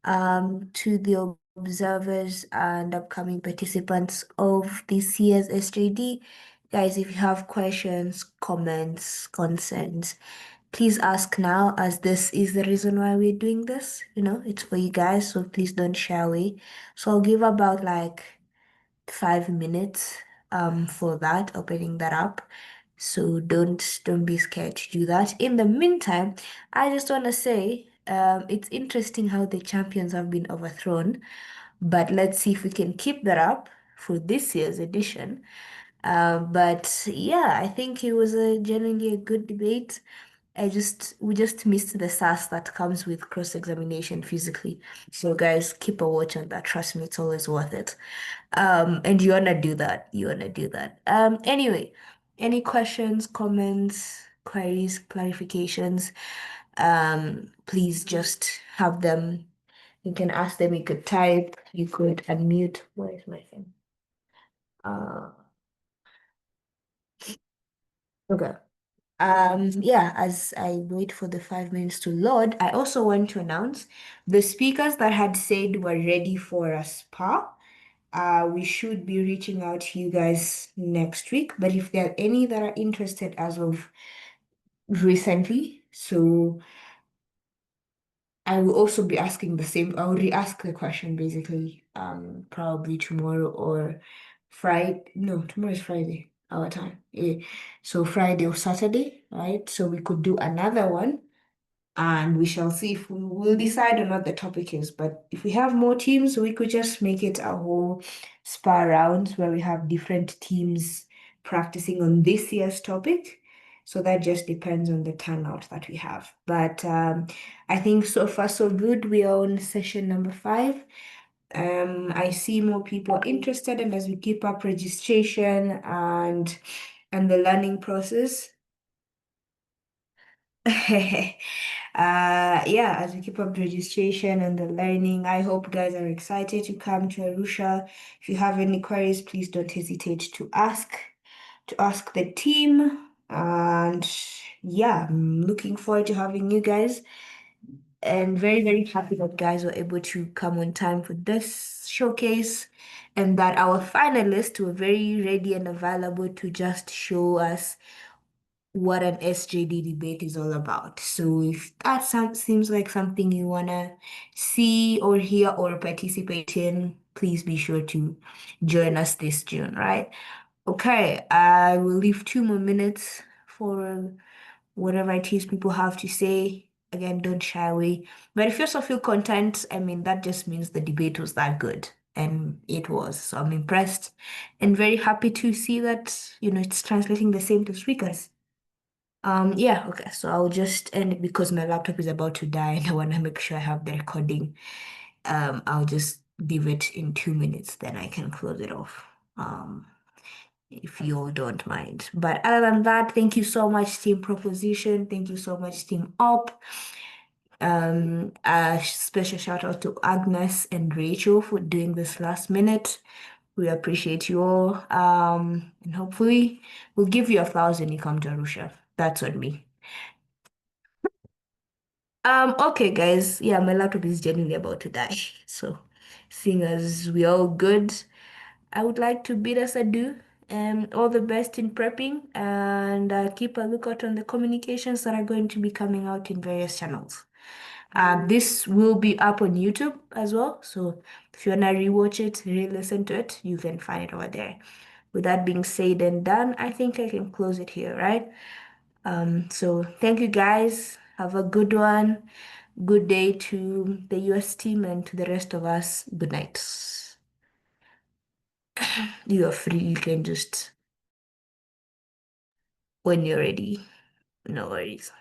To the observers and upcoming participants of this year's SJD, guys, if you have questions, comments, concerns, please ask now, as this is the reason why we're doing this. You know, it's for you guys, so please don't shy away. So I'll give about like 5 minutes for that, opening that up. So don't be scared to do that. In the meantime, I just want to say it's interesting how the champions have been overthrown, but let's see if we can keep that up for this year's edition. But yeah, I think it was genuinely a good debate. We just missed the sass that comes with cross-examination physically. So guys, keep a watch on that. Trust me, it's always worth it. And you wanna do that. You wanna do that. Anyway, any questions, comments, queries, clarifications? Please just have them. You can ask them, you could type, you could unmute. Where is my thing? Okay. Yeah, as I wait for the 5 minutes to load, I also want to announce the speakers that had said were ready for a spa. We should be reaching out to you guys next week, but if there are any that are interested as of recently, so I will also be asking the same, I will re-ask the question basically, probably tomorrow or Friday. No, tomorrow is Friday, our time. So Friday or Saturday, right? So we could do another one, and we shall see if we will decide on what the topic is. But if we have more teams, we could just make it a whole spa rounds where we have different teams practicing on this year's topic. So that just depends on the turnout that we have. But I think so far so good. We are on session number 5. I see more people are interested, and as we keep up registration and the learning process. Yeah, as we keep up the registration and the learning, I hope guys are excited to come to Arusha. If you have any queries, please don't hesitate to ask the team. And yeah, I'm looking forward to having you guys, and very, very happy that guys were able to come on time for this showcase, and that our finalists were very ready and available to just show us what an SJD debate is all about. So if that seems like something you want to see or hear or participate in, please be sure to join us this June, right? Okay, I will leave 2 more minutes for whatever it is people have to say. Again, don't shy away. But if you also feel content, I mean, that just means the debate was that good. And it was. So I'm impressed and very happy to see that, it's translating the same to speakers. Yeah, okay. So I'll just end it because my laptop is about to die and I want to make sure I have the recording. I'll just leave it in 2 minutes, then I can close it off. If you all don't mind. But other than that, thank you so much, Team Proposition. Thank you so much, Team Up. A special shout out to Agnes and Rachel for doing this last minute. We appreciate you all. And hopefully we'll give you a flowers when you come to Arusha. That's on me. Okay, guys. Yeah, my laptop is genuinely about to die. So, seeing as we're all good, I would like to bid us adieu. All the best in prepping, and keep a lookout on the communications that are going to be coming out in various channels. This will be up on YouTube as well. So if you wanna rewatch it, re-listen to it, you can find it over there. With that being said and done, I think I can close it here, right? So thank you guys. Have a good one. Good day to the US team and to the rest of us. Good night. You are free. You can just when you're ready. No worries.